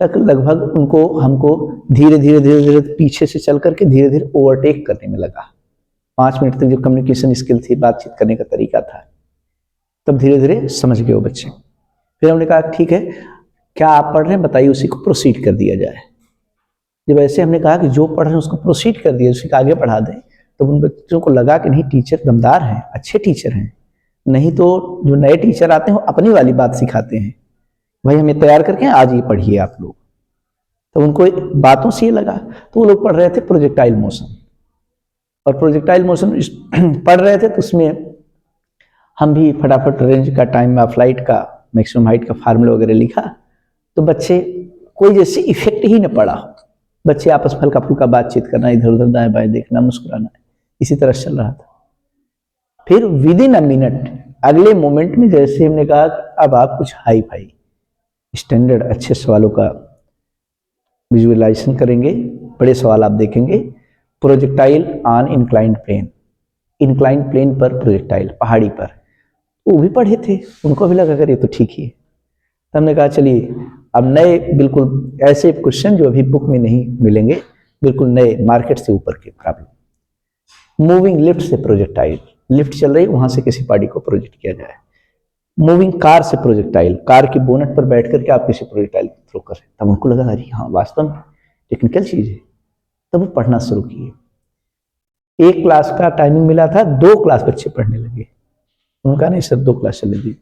S1: तक लगभग उनको हमको धीरे धीरे धीरे धीरे पीछे से चल करके धीरे धीरे ओवरटेक करने में लगा। 5 मिनट तक जो कम्युनिकेशन स्किल थी, बातचीत करने का तरीका था, तब धीरे धीरे समझ गए वो बच्चे। फिर हमने कहा ठीक है, क्या आप पढ़ रहे हैं बताइए, उसी को प्रोसीड कर दिया जाए। जब ऐसे हमने कहा कि जो पढ़ रहे हैं उसको प्रोसीड कर दिया, उसी को आगे पढ़ा दें, तो उन बच्चों को लगा कि नहीं टीचर दमदार हैं, अच्छे टीचर हैं। नहीं तो जो नए टीचर आते हैं वो अपनी वाली बात सिखाते हैं, भाई हमें तैयार करके आज ये पढ़िए आप लोग। तो उनको बातों से ये लगा, तो वो लोग पढ़ रहे थे प्रोजेक्टाइल मोशन, और प्रोजेक्टाइल मोशन पढ़ रहे थे, तो उसमें हम भी फटाफट रेंज का, टाइम ऑफ फ्लाइट का, मैक्सिमम हाइट का फार्मूला वगैरह लिखा। तो बच्चे कोई जैसे इफेक्ट ही न पड़ा, बच्चे आपस में हल्का फुल्का बातचीत करना, इधर उधर दाएं बाएं देखना, मुस्कुराना, इसी तरह चल रहा था। फिर विद इन अ मिनट, अगले मोमेंट में जैसे हमने कहा अब आप कुछ हाई फाई स्टैंडर्ड अच्छे सवालों का विजुअलाइजेशन करेंगे, बड़े सवाल आप देखेंगे। Projectile on inclined plane, inclined plane पर प्रोजेक्टाइल, पहाड़ी पर, वो भी पढ़े थे, उनको भी लगा कर ये तो ठीक ही है। तो हमने कहा चलिए अब नए बिल्कुल ऐसे क्वेश्चन जो अभी बुक में नहीं मिलेंगे, बिल्कुल नए मार्केट से ऊपर के प्रॉब्लम। मूविंग लिफ्ट से प्रोजेक्टाइल, लिफ्ट चल रही वहां से किसी पार्टी को प्रोजेक्ट किया जाए। मूविंग कार से प्रोजेक्टाइल, कार की बोनट पर बैठ करके आप किसी प्रोजेक्टाइल थ्रो कर रहे। तब उनको लगा अरे हाँ वास्तव में टेक्निकल चीज है। तब वो पढ़ना शुरू किए। एक क्लास का टाइमिंग मिला था, 2 क्लास बच्चे पढ़ने लगे। उनका नहीं सर 2 क्लास चलने दीजिए।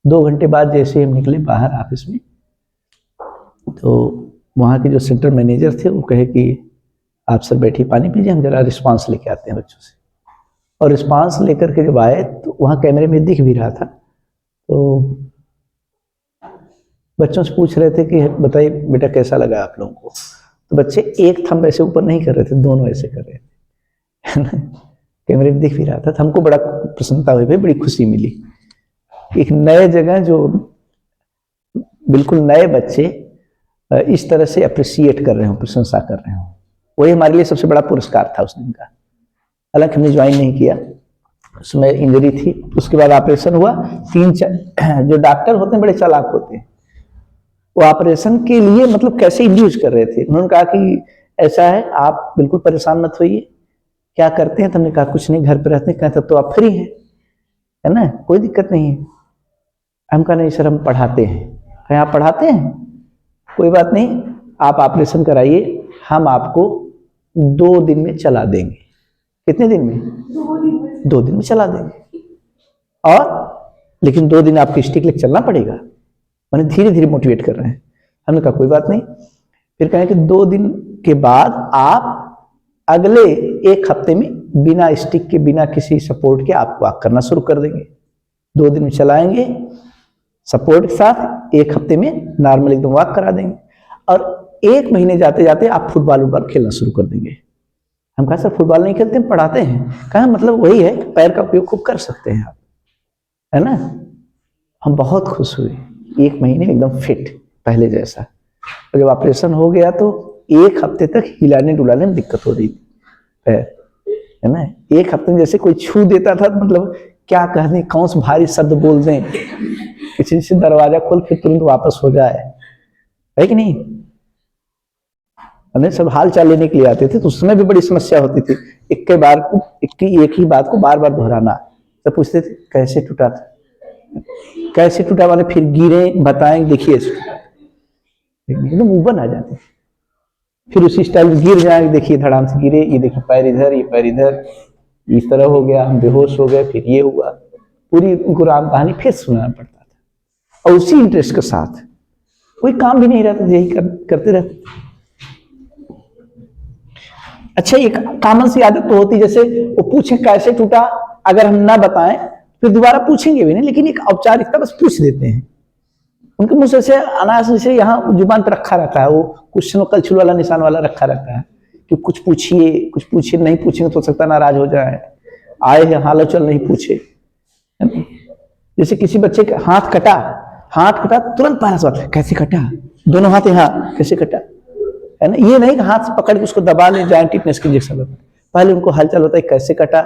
S1: 2 घंटे बाद जैसे ही हम निकले बाहर ऑफिस में, तो वहाँ के जो सेंटर मैनेजर थे वो कहे कि आप सर बैठिए, पानी पीजिए, हम जरा रिस्पांस लेके आते हैं बच्चों से। और रिस्पांस लेकर के जब आए तो वहाँ कैमरे में दिख भी रहा था, तो बच्चों से पूछ रहे थे कि बताइए बेटा कैसा लगा आप लोगों को। तो बच्चे एक थंब ऐसे ऊपर नहीं कर रहे थे, दोनों ऐसे कर रहे थे, है ना, कैमरे में दिख भी रहा था। तो हमको बड़ा प्रसन्नता हुई, बड़ी खुशी मिली। एक नए जगह जो बिल्कुल नए बच्चे इस तरह से अप्रिशिएट कर रहे हो, प्रशंसा कर रहे हो, वही हमारे लिए सबसे बड़ा पुरस्कार था उस दिन का। हालांकि हमने ज्वाइन नहीं किया, उसमें इंजरी थी। उसके बाद ऑपरेशन हुआ। 3-4 जो डॉक्टर होते हैं बड़े चालाक होते हैं, वो ऑपरेशन के लिए मतलब कैसे इंड्यूस कर रहे थे। उन्होंने कहा कि ऐसा है आप बिल्कुल परेशान मत होइए, क्या करते हैं। तो हमने कहा कुछ नहीं, घर पे रहते हैं। कहते तो आप फ्री हैं, है ना, कोई दिक्कत नहीं है। हम कहा नहीं सर हम पढ़ाते हैं। कहें आप पढ़ाते हैं, कोई बात नहीं, आप ऑपरेशन कराइए, हम आपको 2 दिन में चला देंगे। कितने दिन में? 2 दिन में चला देंगे। और लेकिन 2 दिन आपको स्टिक लेकर चलना पड़ेगा। मैंने धीरे धीरे मोटिवेट कर रहे हैं। हमने कहा कोई बात नहीं। फिर कहें कि 2 दिन के बाद आप अगले 1 हफ्ते में बिना स्टिक के, बिना किसी सपोर्ट के आप वॉक करना शुरू कर देंगे। 2 दिन में चलाएंगे सपोर्ट के साथ, 1 हफ्ते में नॉर्मल एकदम वॉक करा देंगे, और 1 महीने जाते जाते आप फुटबॉल खेलना शुरू कर देंगे। हम कहा सर फुटबॉल नहीं खेलते, हम पढ़ाते हैं। कहा मतलब वही है, पैर का उपयोग खूब कर सकते हैं आप, है ना। हम बहुत खुश हुए, 1 महीने एकदम फिट पहले जैसा। और जब ऑपरेशन हो गया तो 1 हफ्ते तक हिलाने डुलाने में दिक्कत हो रही थी पैर, है ना। 1 हफ्ते में जैसे कोई छू देता था, मतलब क्या कहने, कौन सा भारी शब्द बोल दें, किसी से दरवाजा खोल फिर तुरंत वापस हो जाए, है कि नहीं। हमें सब हाल चाल लेने के लिए आते थे, तो उसमें भी बड़ी समस्या होती थी। एक ही बात को बार बार दोहराना। तो पूछते थे कैसे टूटा था, कैसे टूटा, वाले फिर गिरे बताएं देखिए, एकदम उबन आ जाते। फिर उसी स्टाइल में गिर जाएंगे, देखिए धड़ाम से गिरे, ये देखिए पैर इधर, ये पैर इधर, इस तरह हो गया, हम बेहोश हो गए, फिर ये हुआ। पूरी उनको राम कहानी फिर सुनाना पड़ता था, और उसी इंटरेस्ट के साथ। कोई काम भी नहीं रहता, यही करते रहते। अच्छा, एक कॉमन सी आदत तो होती है, जैसे वो पूछे कैसे टूटा, अगर हम ना बताएं फिर दोबारा पूछेंगे भी नहीं, लेकिन एक औपचारिकता बस पूछ देते हैं। उनके मुंह से अनायास से यहाँ जुबान पर रखा रहता है, वो क्वेश्चन कलछुल वाला निशान वाला रखा रहता है कि कुछ पूछिए, नहीं पूछेंगे तो हो सकता नाराज हो जाए, आए हैं हाल चल नहीं पूछे। जैसे किसी बच्चे का हाथ कटा, तुरंत पहला सवाल कैसे कटा, दोनों हाथ यहाँ कैसे कटा, है ना। ये नहीं कि हाथ से पकड़ के उसको दबा ले, जॉइंट टिटनेस के इंजेक्शन लगता है। पहले उनको हालचाल होता है कैसे कटा,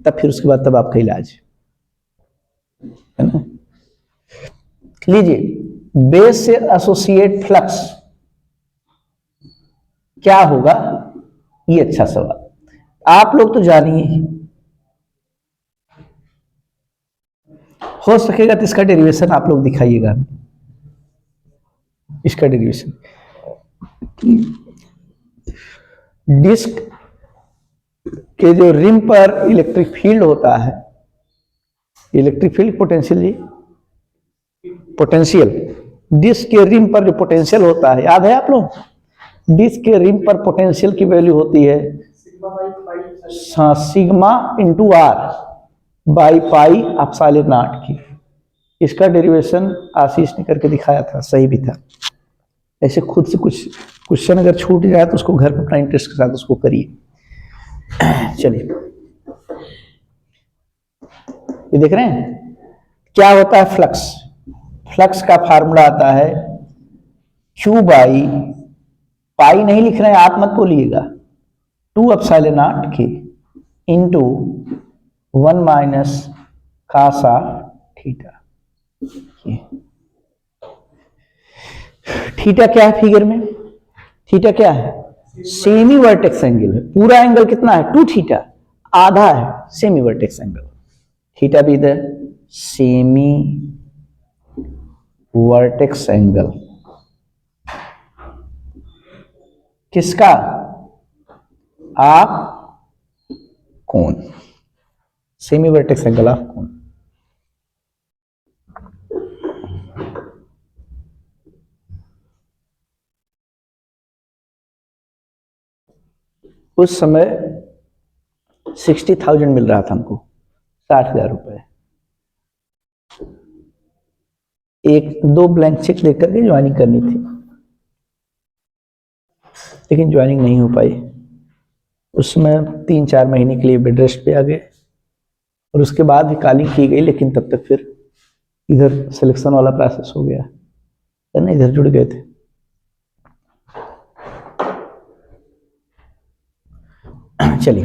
S1: तब फिर उसके बाद तब आपका इलाज, है ना। लीजिए, बेस से एसोसिएट फ्लक्स क्या होगा, ये अच्छा सवाल। आप लोग तो जानिए, हो सकेगा तो इसका डेरिवेशन आप लोग दिखाइएगा, इसका डेरिवेशन। डिस्क के जो रिम पर इलेक्ट्रिक फील्ड होता है, इलेक्ट्रिक फील्ड पोटेंशियल डिस्क के रिम पर जो पोटेंशियल होता है, याद है आप लोग, डिस्क के रिम पर पोटेंशियल की वैल्यू होती है sigma into R by pi epsilon naught की। इसका डेरिवेशन आशीष ने करके दिखाया था, सही भी था। ऐसे खुद से कुछ क्वेश्चन अगर छूट जाए तो उसको घर पर अपना इंटरेस्ट के साथ उसको करिए। चलिए, ये देख रहे हैं क्या होता है फ्लक्स। फ्लक्स का फार्मूला आता है Q बाई पाई, नहीं लिख रहे हैं आप मत बोलिएगा, 2 एप्सिलॉन नॉट के into 1 minus cos theta. Theta क्या है फिगर में, थीटा क्या है, सेमी वर्टेक्स एंगल है। पूरा एंगल कितना है 2 थीटा, आधा है सेमी वर्टेक्स एंगल। थीटा भी द सेमी वर्टेक्स एंगल किसका, आप कोण, सेमी वर्टेक्स एंगल ऑफ कोण। उस समय 60,000 मिल रहा था हमको, 60,000 रुपए। एक दो ब्लैंक चेक लेकर के ज्वाइनिंग करनी थी, लेकिन ज्वाइनिंग नहीं हो पाई। उसमें 3-4 महीने के लिए बेड रेस्ट पे आ गए, और उसके बाद भी कॉलिंग की गई, लेकिन तब तक फिर इधर सिलेक्शन वाला प्रोसेस हो गया, है ना, इधर जुड़ गए थे। चलिए,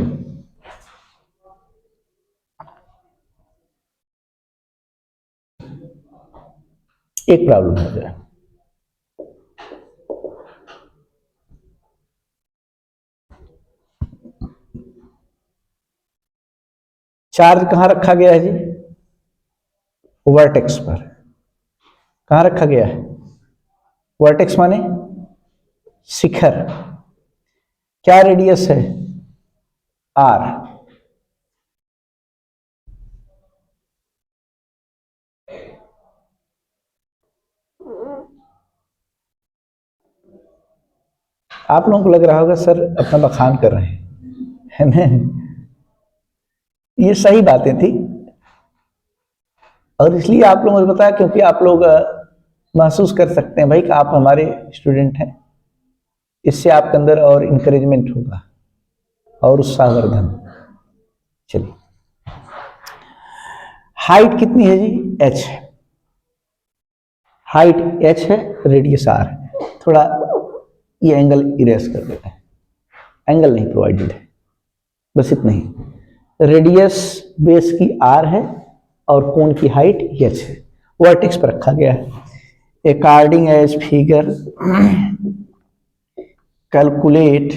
S1: एक प्रॉब्लम हो जाए, चार्ज कहां रखा गया है जी, वर्टेक्स पर। कहां रखा गया है, वर्टेक्स माने शिखर। क्या रेडियस है, आर। आप लोगों को लग रहा होगा सर अपना बखान कर रहे हैं, है ना, ये सही बातें थी, और इसलिए आप लोगों ने बताया क्योंकि आप लोग महसूस कर सकते हैं भाई कि आप हमारे स्टूडेंट हैं। इससे आपके अंदर और इंकरेजमेंट होगा और उत्साहवर्धन। चलिए, हाइट कितनी है जी, h है, हाइट h है, रेडियस r है। थोड़ा ये एंगल इरेज कर देते हैं, एंगल नहीं प्रोवाइडेड है, बस इतना ही। रेडियस बेस की r है और कोण की हाइट h है, वर्टेक्स पर रखा गया है। According as figure calculate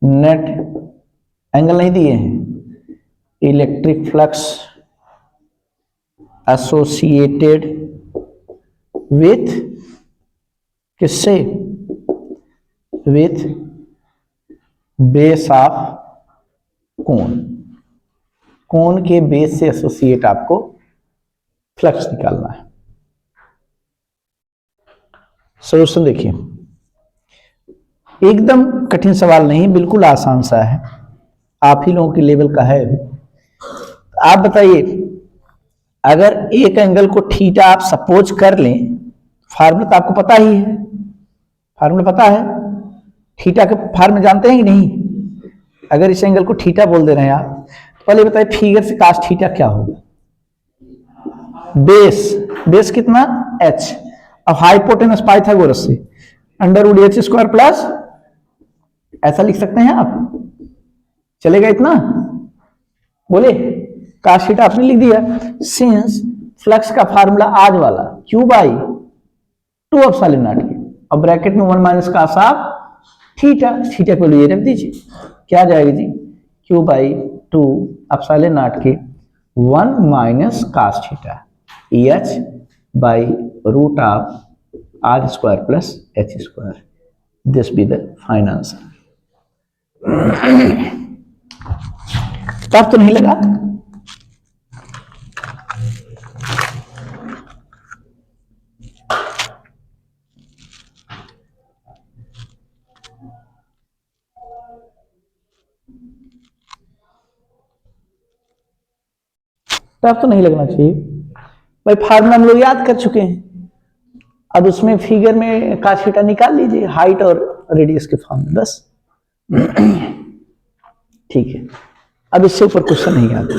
S1: net, angle नहीं दिए हैं, इलेक्ट्रिक फ्लक्स एसोसिएटेड विथ किससे, विथ बेस ऑफ कोण। कोण के बेस से एसोसिएट आपको फ्लक्स निकालना है। सॉल्यूशन देखिए, एकदम कठिन सवाल नहीं, बिल्कुल आसान सा है, आप ही लोगों के लेवल का है। आप बताइए, अगर एक एंगल को थीटा आप सपोज कर लें, फार्मूला तो आपको पता ही है, फार्मूला पता है, थीटा के फार्मूला जानते हैं कि नहीं? अगर इस एंगल को थीटा बोल दे रहे हैं आप, तो पहले बताइए फिगर से कास थीटा क्या होगा? बेस कितना? h। अब हाइपोटेनस पाइथागोरस से √h² प्लस, ऐसा लिख सकते हैं आप, चलेगा इतना? बोले कास थीटा आपने लिख दिया। सिंस फ्लक्स का फार्मूला आज वाला Q/2ε0 अब ब्रैकेट में 1 minus cos of theta, theta को लिए रख दीजिए, क्या जाएगा जी? Q/2ε0 के 1 minus cos theta h/√r² plus h²। This be the final answer. Tough तो नहीं लगा? टफ तो नहीं लगना चाहिए भाई, फार्मूला हम लोग याद कर चुके हैं। अब उसमें फिगर में कास थीटा निकाल लीजिए, हाइट और रेडियस के फॉर्म में, बस। ठीक है, अब इससे ऊपर क्वेश्चन नहीं आते।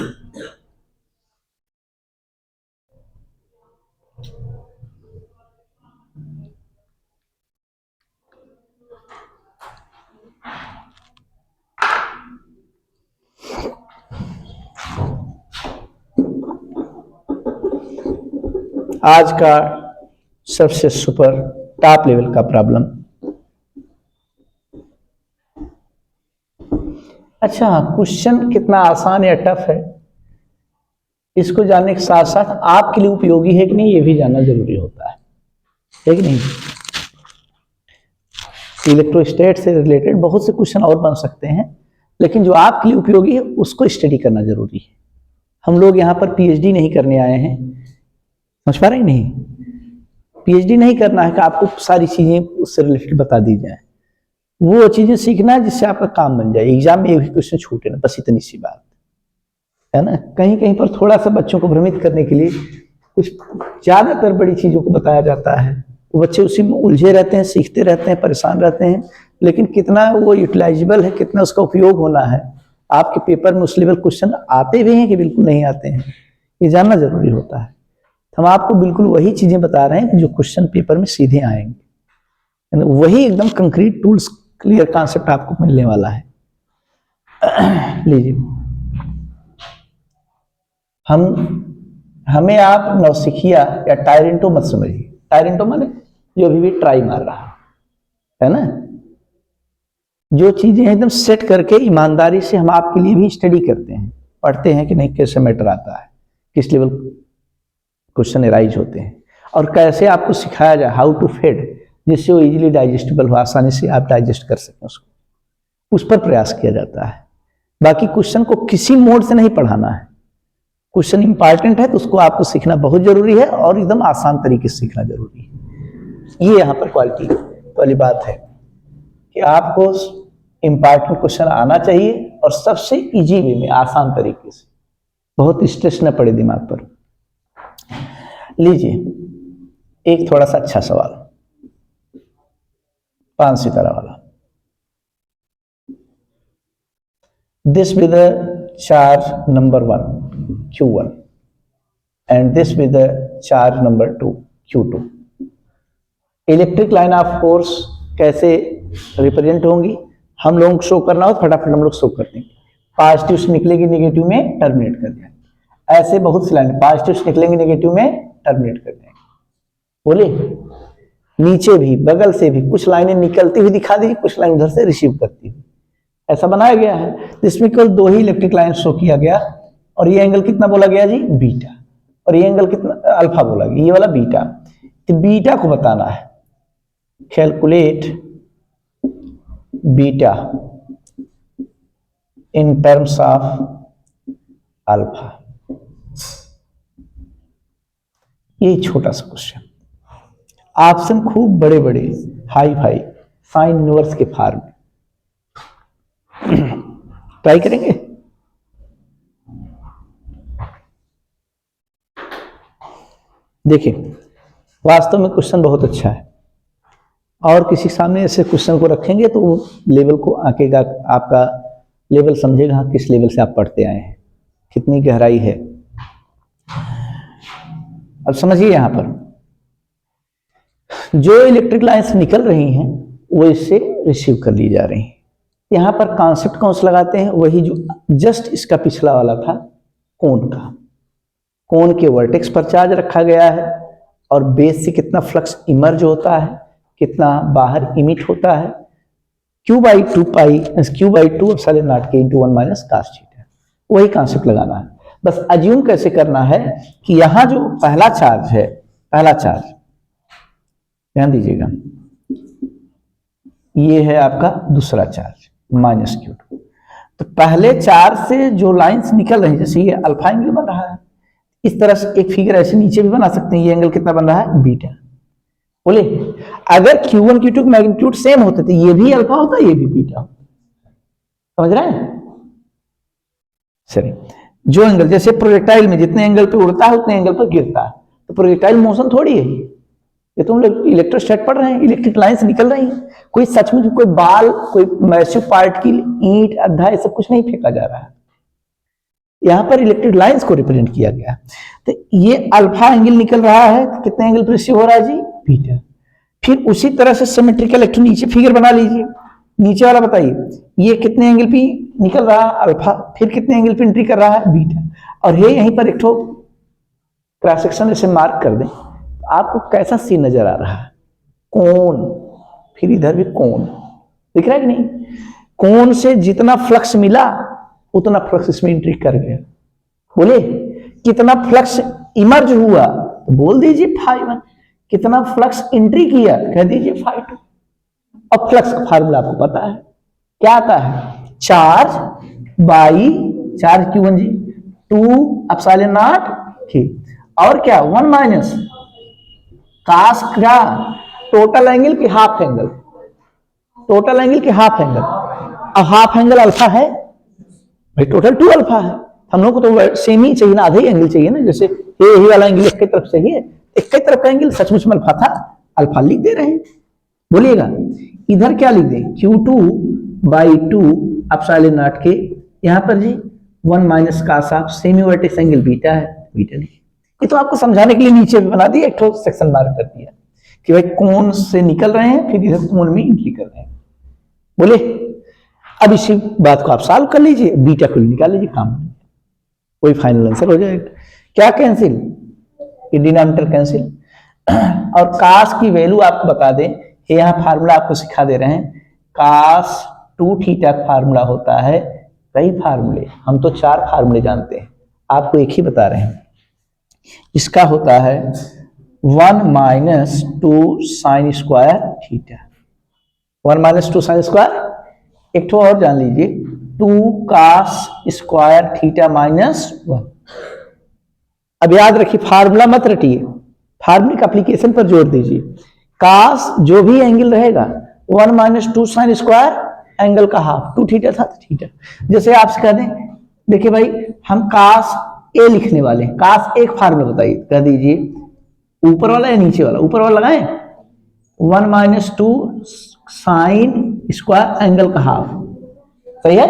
S1: आज का सबसे सुपर टॉप लेवल का प्रॉब्लम। अच्छा, क्वेश्चन कितना आसान या टफ है, इसको जानने के साथ साथ आपके लिए उपयोगी है कि नहीं, ये भी जानना जरूरी होता है कि नहीं? इलेक्ट्रोस्टैट से रिलेटेड बहुत से क्वेश्चन और बन सकते हैं, लेकिन जो आपके लिए उपयोगी है उसको स्टडी करना जरूरी है। हम लोग यहाँ पर पीएचडी नहीं करने आए हैं, समझ पा रहे हैं? नहीं, पीएचडी नहीं करना है कि आपको सारी चीजें उससे रिलेटेड बता दी जाए, वो चीजें सीखना है जिससे आपका काम बन जाए, एग्जाम में ये भी क्वेश्चन छूटे ना, बस इतनी सी बात है ना। कहीं कहीं पर थोड़ा सा बच्चों को भ्रमित करने के लिए कुछ ज्यादातर बड़ी चीजों को बताया जाता है, वो बच्चे उसी में उलझे रहते हैं, सीखते रहते हैं, परेशान रहते हैं, लेकिन कितना वो यूटिलाइजेबल है, कितना उसका उपयोग होना है, आपके पेपर में उस लेवल क्वेश्चन आते भी हैं कि बिल्कुल नहीं आते हैं, ये जानना जरूरी होता है। हम आपको बिल्कुल वही चीजें बता रहे हैं जो क्वेश्चन पेपर में सीधे आएंगे, वही एकदम कंक्रीट टूल्स, क्लियर कॉन्सेप्ट आपको मिलने वाला है। लीजिए, हमें आप नौसिखिया या टायरेंटो मत समझिए। टायरेंटो माने जो अभी भी ट्राई मार रहा है ना, जो चीजें एकदम सेट करके ईमानदारी से हम आपके लिए भी स्टडी करते हैं, पढ़ते हैं कि नहीं कैसे मैटर आता है, किस लेवल क्वेश्चन एराइज होते हैं, और कैसे आपको सिखाया जाए हाउ टू फीड, जिससे वो इजीली डाइजेस्टेबल हो, आसानी से आप डाइजेस्ट कर सकें उसको, उस पर प्रयास किया जाता है। बाकी क्वेश्चन को किसी मोड से नहीं पढ़ाना है, क्वेश्चन इंपॉर्टेंट है तो उसको आपको सीखना बहुत जरूरी है, और एकदम आसान तरीके से सीखना जरूरी है। ये यहाँ पर क्वालिटी वाली बात है कि आपको इंपॉर्टेंट क्वेश्चन आना चाहिए, और सबसे इजी वे में, आसान तरीके से, बहुत स्ट्रेस न पड़े दिमाग पर। लीजिए एक थोड़ा सा अच्छा सवाल, 5 सितारा वाला। This with the charge number 1 Q1 and this with the charge number 2 Q2। Electric line of force कैसे रिप्रेजेंट होंगी, हम लोगों को शो करना हो, फटाफट हम लोग शो कर देंगे। पॉजिटिव से निकलेगी नेगेटिव में टर्मिनेट कर देंगे, ऐसे बहुत सी लाइन पॉजिटिव से निकलेंगे नेगेटिव में टर्मिनेट कर देंगे। बोले नीचे भी बगल से भी कुछ लाइनें निकलती हुई दिखा दी, कुछ लाइन उधर से रिसीव करती हुई, ऐसा बनाया गया है जिसमें केवल 2 ही इलेक्ट्रिक लाइन शो किया गया, और ये एंगल कितना बोला गया जी? बीटा, और ये एंगल कितना? अल्फा बोला गया, ये वाला बीटा। तो बीटा को बताना है, calculate beta in terms of alpha. ये छोटा सा क्वेश्चन, ऑप्शन खूब बड़े बड़े हाई फाई, साइन इनवर्स के फॉर्म में। ट्राई करेंगे। देखिए, वास्तव में क्वेश्चन बहुत अच्छा है, और किसी सामने ऐसे क्वेश्चन को रखेंगे तो वो लेवल को आंकेगा, आपका लेवल समझेगा किस लेवल से आप पढ़ते आए हैं, कितनी गहराई है। अब समझिए, यहां पर जो इलेक्ट्रिक लाइन्स निकल रही हैं वो इससे रिसीव कर ली जा रही हैं। यहां पर कॉन्सेप्ट कौन सा लगाते हैं, वही जो जस्ट इसका पिछला वाला था, कोन का। कोन के वर्टेक्स पर चार्ज रखा गया है और बेस से कितना फ्लक्स इमर्ज होता है, कितना बाहर इमिट होता है, Q/2 पाई Q/2 epsilon naught K × 1 - cos theta. वही कॉन्सेप्ट लगाना है। बस अज्यूम कैसे करना है कि यहां जो पहला चार्ज है, पहला चार्ज ध्यान दीजिएगा, ये है आपका दूसरा चार्ज -Q2। तो पहले चार्ज से जो लाइंस निकल रही है, जैसे ये अल्फा एंगल बन रहा है, इस तरह से एक फिगर ऐसे नीचे भी बना सकते हैं। ये एंगल कितना बन रहा है, बीटा। बोले अगर Q1 Q2 के मैग्नीट्यूड सेम होते तो ये भी अल्फा होता, ये भी बीटा होता। समझ रहे हैं? चलिए, जो एंगल, जैसे प्रोजेक्टाइल में जितने एंगल पे उड़ता है उतने एंगल पर गिरता है, तो प्रोजेक्टाइल मोशन थोड़ी है ये तो हम लोग इलेक्ट्रोस्टैट पढ़ रहे हैं, इलेक्ट्रिक लाइंस निकल रही हैं। कोई सचमुच कोई बाल, कोई मैसिव पार्टिकल, ईंट, अद्धा, ये सब कुछ नहीं फेंका जा रहा है। यहां पर इलेक्ट्रिक लाइंस को रिप्रेजेंट किया गया। तो ये अल्फा एंगल निकल रहा है, तो कितने एंगल पर रिसीव हो रहा है जी, बीटा। फिर उसी तरह से सिमेट्रिकल एक नीचे फिगर बना लीजिए। नीचे वाला बताइए, ये कितने एंगल पे निकल रहा है, अल्फा, फिर कितने एंगल पे एंट्री कर रहा है, बीटा। और ये यहीं पर एक ठो क्रॉस सेक्शन ऐसे मार्क कर दें, आपको कैसा सीन नजर आ रहा है, कोन, फिर इधर भी कोन, दिख रहा है कि नहीं? कोन से जितना फ्लक्स मिला उतना फ्लक्स इसमें एंट्री कर गया। बोले कितना फ्लक्स इमर्ज हुआ, तो बोल दीजिए φ1। कितना फ्लक्स एंट्री किया, कह दीजिए φ2। अब फ्लक्स का फार्मूला आपको पता है, क्या आता है, चार्ज बाई चार्ज Q1 जी 2 एप्सिलॉन नॉट K, और क्या 1 माइनस कास का टोटल एंगल की हाफ एंगल, टोटल एंगल की हाफ एंगल। अब हाफ एंगल अल्फा है भाई, टोटल 2 अल्फा है। हम लोग को तो सेम ही चाहिए ना, आधे ही एंगल चाहिए ना। जैसे यही वाला एंगल एक की तरफ चाहिए, एक की तरफ का एंगल सचमुच में अल्फा था, अल्फा लिख दे रहे हैं। बोलिएगा इधर क्या लिख दें, Q2/2 एप्सिलॉन नॉट K, यहां पर जी 1 minus cos of semi vertex angle beta है, बीटा लिखिए। ये तो आपको समझाने के लिए नीचे भी बना दिया, एक ठोस सेक्शन मार्क कर दिया कि भाई कोन से निकल रहे हैं, फिर इधर कोन में एंट्री कर रहे हैं। बोले अब इसी बात को आप सॉल्व कर लीजिए, बीटा को निकाल लीजिए, काम कोई फाइनल आंसर हो जाएगा। क्या कैंसिल, ये डिनोमिनेटर कैंसिल। और कास की वैल्यू आपको बता दें, यहां फार्मूला आपको सिखा दे रहे हैं, कास 2 थीटा फार्मूला होता है, कई फार्मूले, हम तो 4 फार्मूले जानते हैं, आपको एक ही बता रहे हैं। इसका होता है 1 minus 2 sine square theta, 1 minus 2 sine square. एक तो और जान लीजिए, 2 कास स्क्वायर थीटा माइनस 1। अब याद रखिए, फार्मूला मत रटिए, फार्मूले का एप्लीकेशन पर जोर दीजिए। कास जो भी एंगल रहेगा 1 माइनस 2 साइन स्क्वायर, एंगल का हाफ, 2 थीटा था तो थीटा। जैसे आपसे कह दें, देखिए भाई हम कास ए लिखने वाले हैं, कास एक फार्मूला बताइए, कह दीजिए ऊपर वाला या नीचे वाला, ऊपर वाला लगाएं, 1 माइनस 2 साइन स्क्वायर एंगल का हाफ, सही है।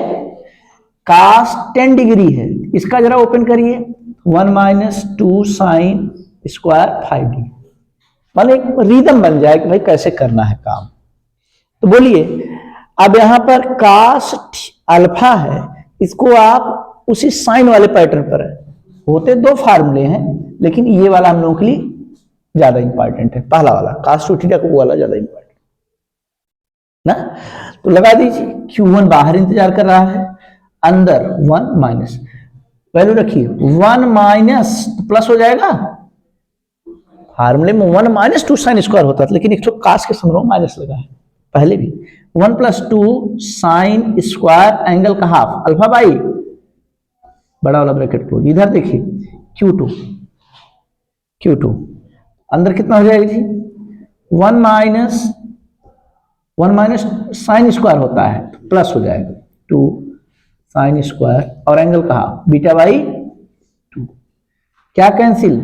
S1: कास 10 डिग्री है, इसका जरा ओपन करिए, 1 माइनस 2 साइन स्क्वायर 5 डिग्री, मान एक रिदम बन जाए कि भाई कैसे करना है काम। तो बोलिए अब यहां पर कास अल्फा है, इसको आप उसी साइन वाले पैटर्न पर है, होते 2 फार्मूले हैं, लेकिन ये वाला हम लोगों के लिए ज्यादा इंपॉर्टेंट है, पहला वाला कास 2 थीटा, को वाला ज्यादा इंपॉर्टेंट ना। तो लगा दीजिए, Q1 बाहर इंतजार कर रहा है, अंदर 1 माइनस, वैल्यू रखिए 1 माइनस प्लस हो जाएगा, फार्मूले में 1 माइनस 2 साइन स्क्वायर होता था, लेकिन एक तो कास के समझो माइनस लगा है पहले भी, 1 प्लस 2 साइन स्क्वायर एंगल का हाफ, अल्फा बाई बड़ा वाला ब्रैकेट क्लोज। इधर देखिए Q2 अंदर कितना हो जाएगा जी, 1 माइनस 1 माइनस साइन स्क्वायर होता है तो प्लस हो जाएगा 2 साइन स्क्वायर, और एंगल कहा बीटा बाई 2। क्या कैंसिल,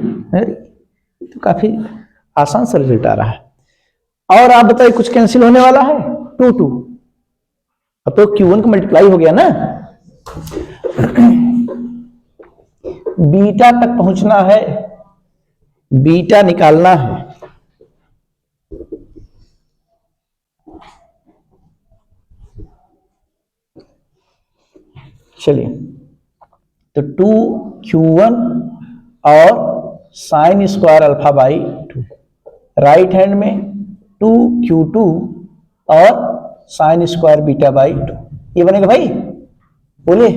S1: तो काफी आसान सा रिजल्ट आ रहा है। और आप बताइए कुछ कैंसिल होने वाला है, 2 2, अब तो Q1 का मल्टीप्लाई हो गया ना। बीटा तक पहुंचना है, बीटा निकालना है। चलिए, तो 2Q1 और sine square alpha by 2, right hand में 2Q2 और साइन स्क्वायर बीटा बाई 2, ये बनेगा भाई, बोले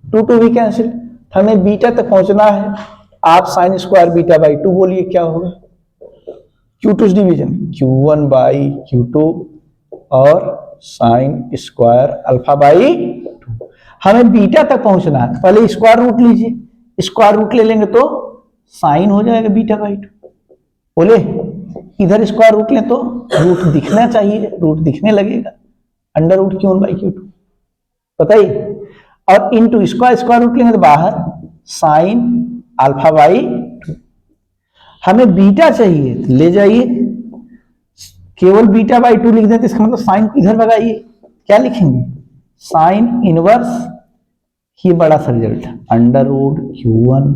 S1: 2 2 भी कैंसिल, हमें बीटा तक पहुंचना है। आप साइन स्क्वायर बीटा बाई 2 बोलिए क्या होगा, Q2 division Q1 by Q2 और साइन स्क्वायर अल्फा बाई 2। हमें बीटा तक पहुंचना है, पहले स्क्वायर रूट लीजिए, स्क्वायर रूट ले लेंगे तो साइन हो जाएगा बीटा बाई 2, बोले इधर स्क्वायर रूट लें तो रूट दिखना चाहिए, रूट दिखने लगेगा, under root Q1 by Q2, बताइए, और इनटू स्क्वायर रूट लेंगे तो बाहर साइन अल्फा बाई 2। हमें बीटा चाहिए तो ले जाइए, केवल बीटा बाई 2 लिख दें तो इसका मतलब साइन इधर भगाइए, क्या लिखेंगे साइन इनवर्स, ये बड़ा सा result under root Q1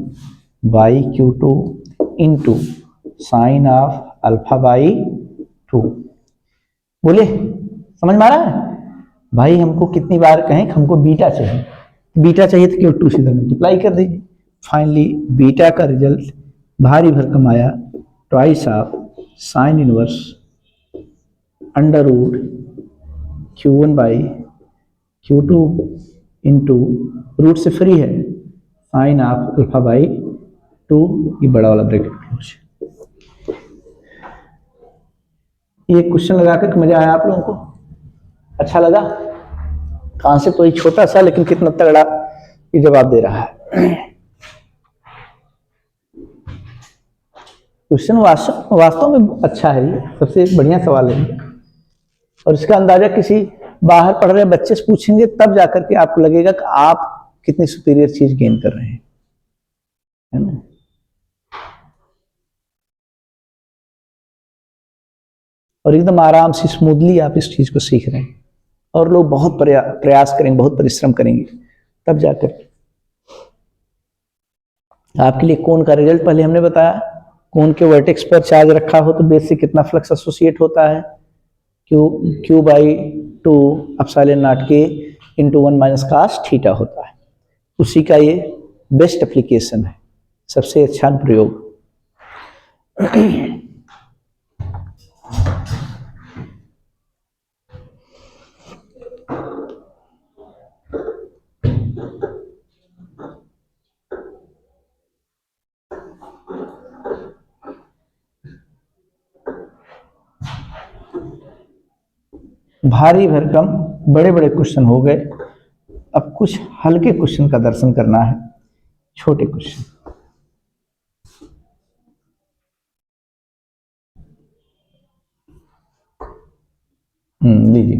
S1: by Q2 into sine of alpha by 2। बोले समझ में आ रहा है भाई, हमको कितनी बार कहें हमको बीटा चाहिए, बीटा चाहिए तो केवल 2 से इधर मल्टीप्लाई कर दीजिए। फाइनली बीटा का रिजल्ट भारी भरकम आया, twice of sine inverse under root Q1 by Q2 into root से फ्री है साइन ऑफ अल्फा बाई 2, ये बड़ा वाला ब्रैकेट क्लोज। ये क्वेश्चन लगाकर मजा आया आप लोगों को, अच्छा लगा, कॉन्सेप्ट वही छोटा सा लेकिन कितना तगड़ा ये जवाब दे रहा है। क्वेश्चन वास्तव में अच्छा है, ये सबसे बढ़िया सवाल है, और इसका अंदाजा किसी बाहर पढ़ रहे बच्चे से पूछेंगे तब जाकर के आपको लगेगा कि आप कितनी सुपीरियर चीज गेन कर रहे हैं, है ना। और एकदम आराम से स्मूथली आप इस चीज को सीख रहे हैं, और लोग बहुत प्रयास करेंगे, बहुत परिश्रम करेंगे, तब जाकर आपके लिए कोन का रिजल्ट पहले हमने बताया, कोन के वर्टेक्स पर चार्ज रखा हो तो बेस से कितना फ्लक्स एसोसिएट होता है, Q बाई 2 एप्सिलॉन नॉट के इंटू 1 माइनस कास थीटा होता है। उसी का ये बेस्ट एप्लीकेशन है, सबसे अच्छा प्रयोग। भारी भरकम बड़े बड़े क्वेश्चन हो गए, अब कुछ हल्के क्वेश्चन का दर्शन करना है, छोटे क्वेश्चन। लीजिए,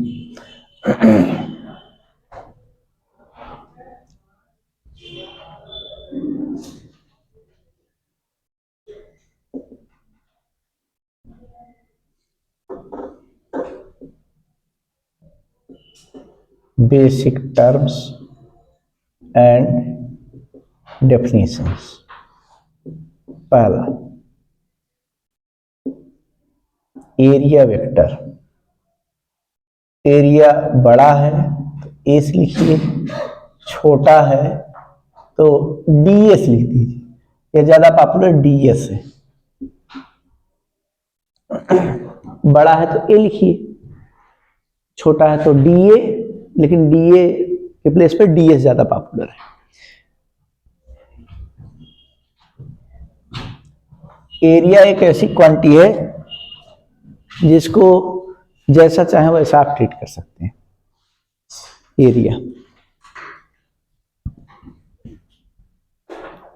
S1: बेसिक टर्म्स एंड डेफिनेशंस। पहला, एरिया वेक्टर, एरिया बड़ा है तो ए से लिखिए, छोटा है तो ds लिख दीजिए, यह ज्यादा पॉपुलर ds है, बड़ा है तो a लिखिए, छोटा है तो da, लेकिन da के प्लेस पे ds ज्यादा पॉपुलर है। एरिया एक ऐसी क्वांटिटी है जिसको जैसा चाहे वैसा आप ट्रीट कर सकते हैं। एरिया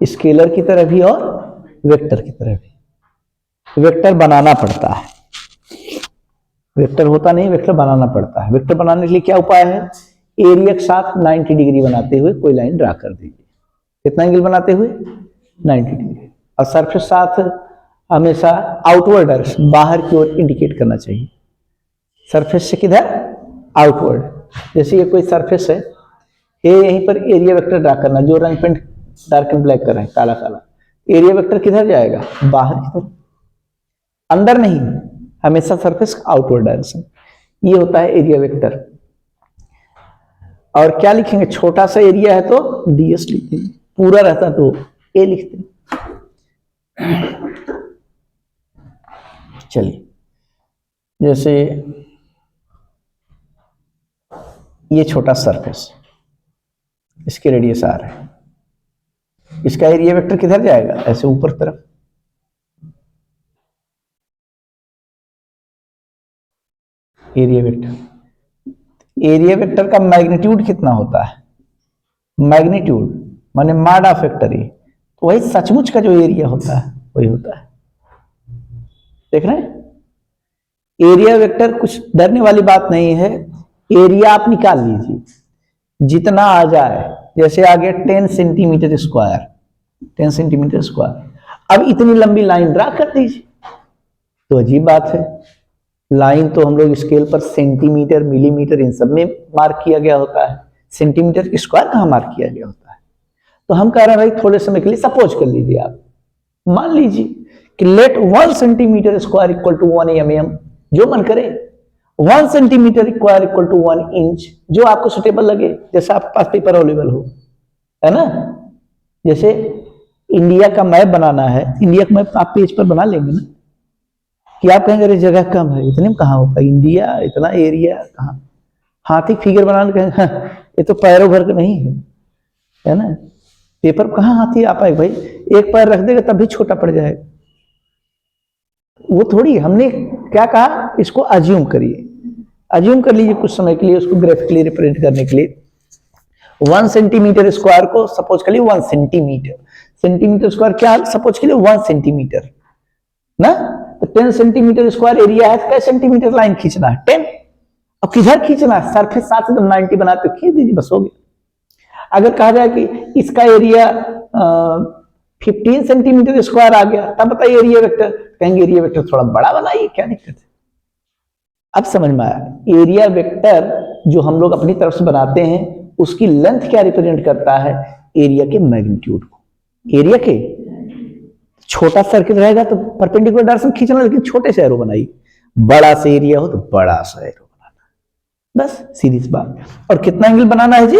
S1: स्केलर की तरह भी और वेक्टर की तरह भी, वेक्टर बनाना पड़ता है। वेक्टर होता नहीं, वेक्टर बनाना पड़ता है। वेक्टर बनाने के लिए क्या उपाय है? एरिया के साथ 90 डिग्री बनाते हुए कोई लाइन ड्रा कर दीजिए। कितना एंगल बनाते हुए? 90 डिग्री। और सरफेस साथ हमेशा आउटवर्ड डायरेक्शन, बाहर की ओर इंडिकेट करना चाहिए। सरफेस से किधर? आउटवर्ड। जैसे ये कोई सरफेस है, ये यहीं पर एरिया वेक्टर ड्रा करना, जो रंग पेंट डार्क एंड ब्लैक कर रहे हैं, काला काला। एरिया वेक्टर किधर जाएगा? बाहर की तरफ, अंदर नहीं, हमेशा सरफेस आउटवर्ड डायरेक्शन। ये होता है एरिया वेक्टर। और क्या लिखेंगे? छोटा सा एरिया है तो डीएस लिखेंगे, पूरा रहता तो ए लिखते। चलिए, जैसे ये छोटा सरफेस, इसके रेडियस आर है, इसका एरिया वेक्टर किधर जाएगा? ऐसे ऊपर तरफ। एरिया वेक्टर का मैग्नीट्यूड कितना होता है? मैग्नीट्यूड माने माड ऑफ वेक्टर, तो वही सचमुच का जो एरिया होता है वही होता है। देख रहे हैं? एरिया वेक्टर कुछ डरने वाली बात नहीं है। एरिया आप निकाल लीजिए, जितना आ जाए। जैसे आ गया 10 सेंटीमीटर स्क्वायर, 10 सेंटीमीटर स्क्वायर। अब इतनी लंबी लाइन ड्रा कर दीजिए, तो अजीब बात है। लाइन तो हम लोग स्केल पर सेंटीमीटर, मिलीमीटर, इन सब में मार्क किया गया होता है। सेंटीमीटर स्क्वायर कहाँ मार्क किया गया होता है? तो हम कह रहे हैं भाई, थोड़े समय के लिए सपोज कर लीजिए, आप मान लीजिए कि let 1 centimetre square equal to 1 mm, जो मन करे। 1 centimetre square equal to 1 inch, जो आपको सुटेबल लगे, जैसा आपके पास पेपर अवेलेबल हो, है ना। जैसे इंडिया का मैप बनाना है, इंडिया का मैप आप पेज पर बना लेंगे ना, कि आप कहेंगे अरे जगह कम है, इतने में कहाँ होगा इंडिया, इतना एरिया कहाँ। हाथी फिगर बनाने कहेंगे हाँ, ये तो पैरों भर का नहीं है ना। पेपर कहाँ हाथी आ पाए भाई, एक पैर रख देगा तब भी छोटा पड़ जाएगा। वो थोड़ी, हमने क्या कहा, इसको अज्यूम करिए, अज्यूम कर लीजिए कुछ समय के लिए, उसको ग्राफिकली रिप्रेजेंट करने के लिए। 1 सेंटीमीटर स्क्वायर को सपोज कर लिए 1 सेंटीमीटर, सेंटीमीटर स्क्वायर क्या सपोज के लिए 1 सेंटीमीटर ना। तो 10 सेंटीमीटर स्क्वायर एरिया है, तो कैसे सेंटीमीटर लाइन खींचना है? 10। अब किधर खींचना है? सरफेस साथ एकदम 90 बनाते हो, खींच दीजिए, बस हो गया। अगर कहा जाए कि इसका एरिया 15 सेंटीमीटर स्क्वायर आ गया, तब बताइए एरिया वेक्टर, कहेंगे एरिया वेक्टर थोड़ा बड़ा बनाइए, क्या दिक्कत है? अब समझ में आया। एरिया वेक्टर जो हम लोग अपनी तरफ से बनाते हैं, उसकी लेंथ क्या रिप्रेजेंट करता है? एरिया के मैग्नीट्यूड को। एरिया के छोटा सर्किल रहेगा तो परपेंडिकुलर डायरेक्शन खींचना, लेकिन छोटे से एरो बनाइए। बड़ा सा एरिया हो तो बड़ा सा एरो बनाना, बस सीधी सी बात। और कितना एंगल बनाना है जी?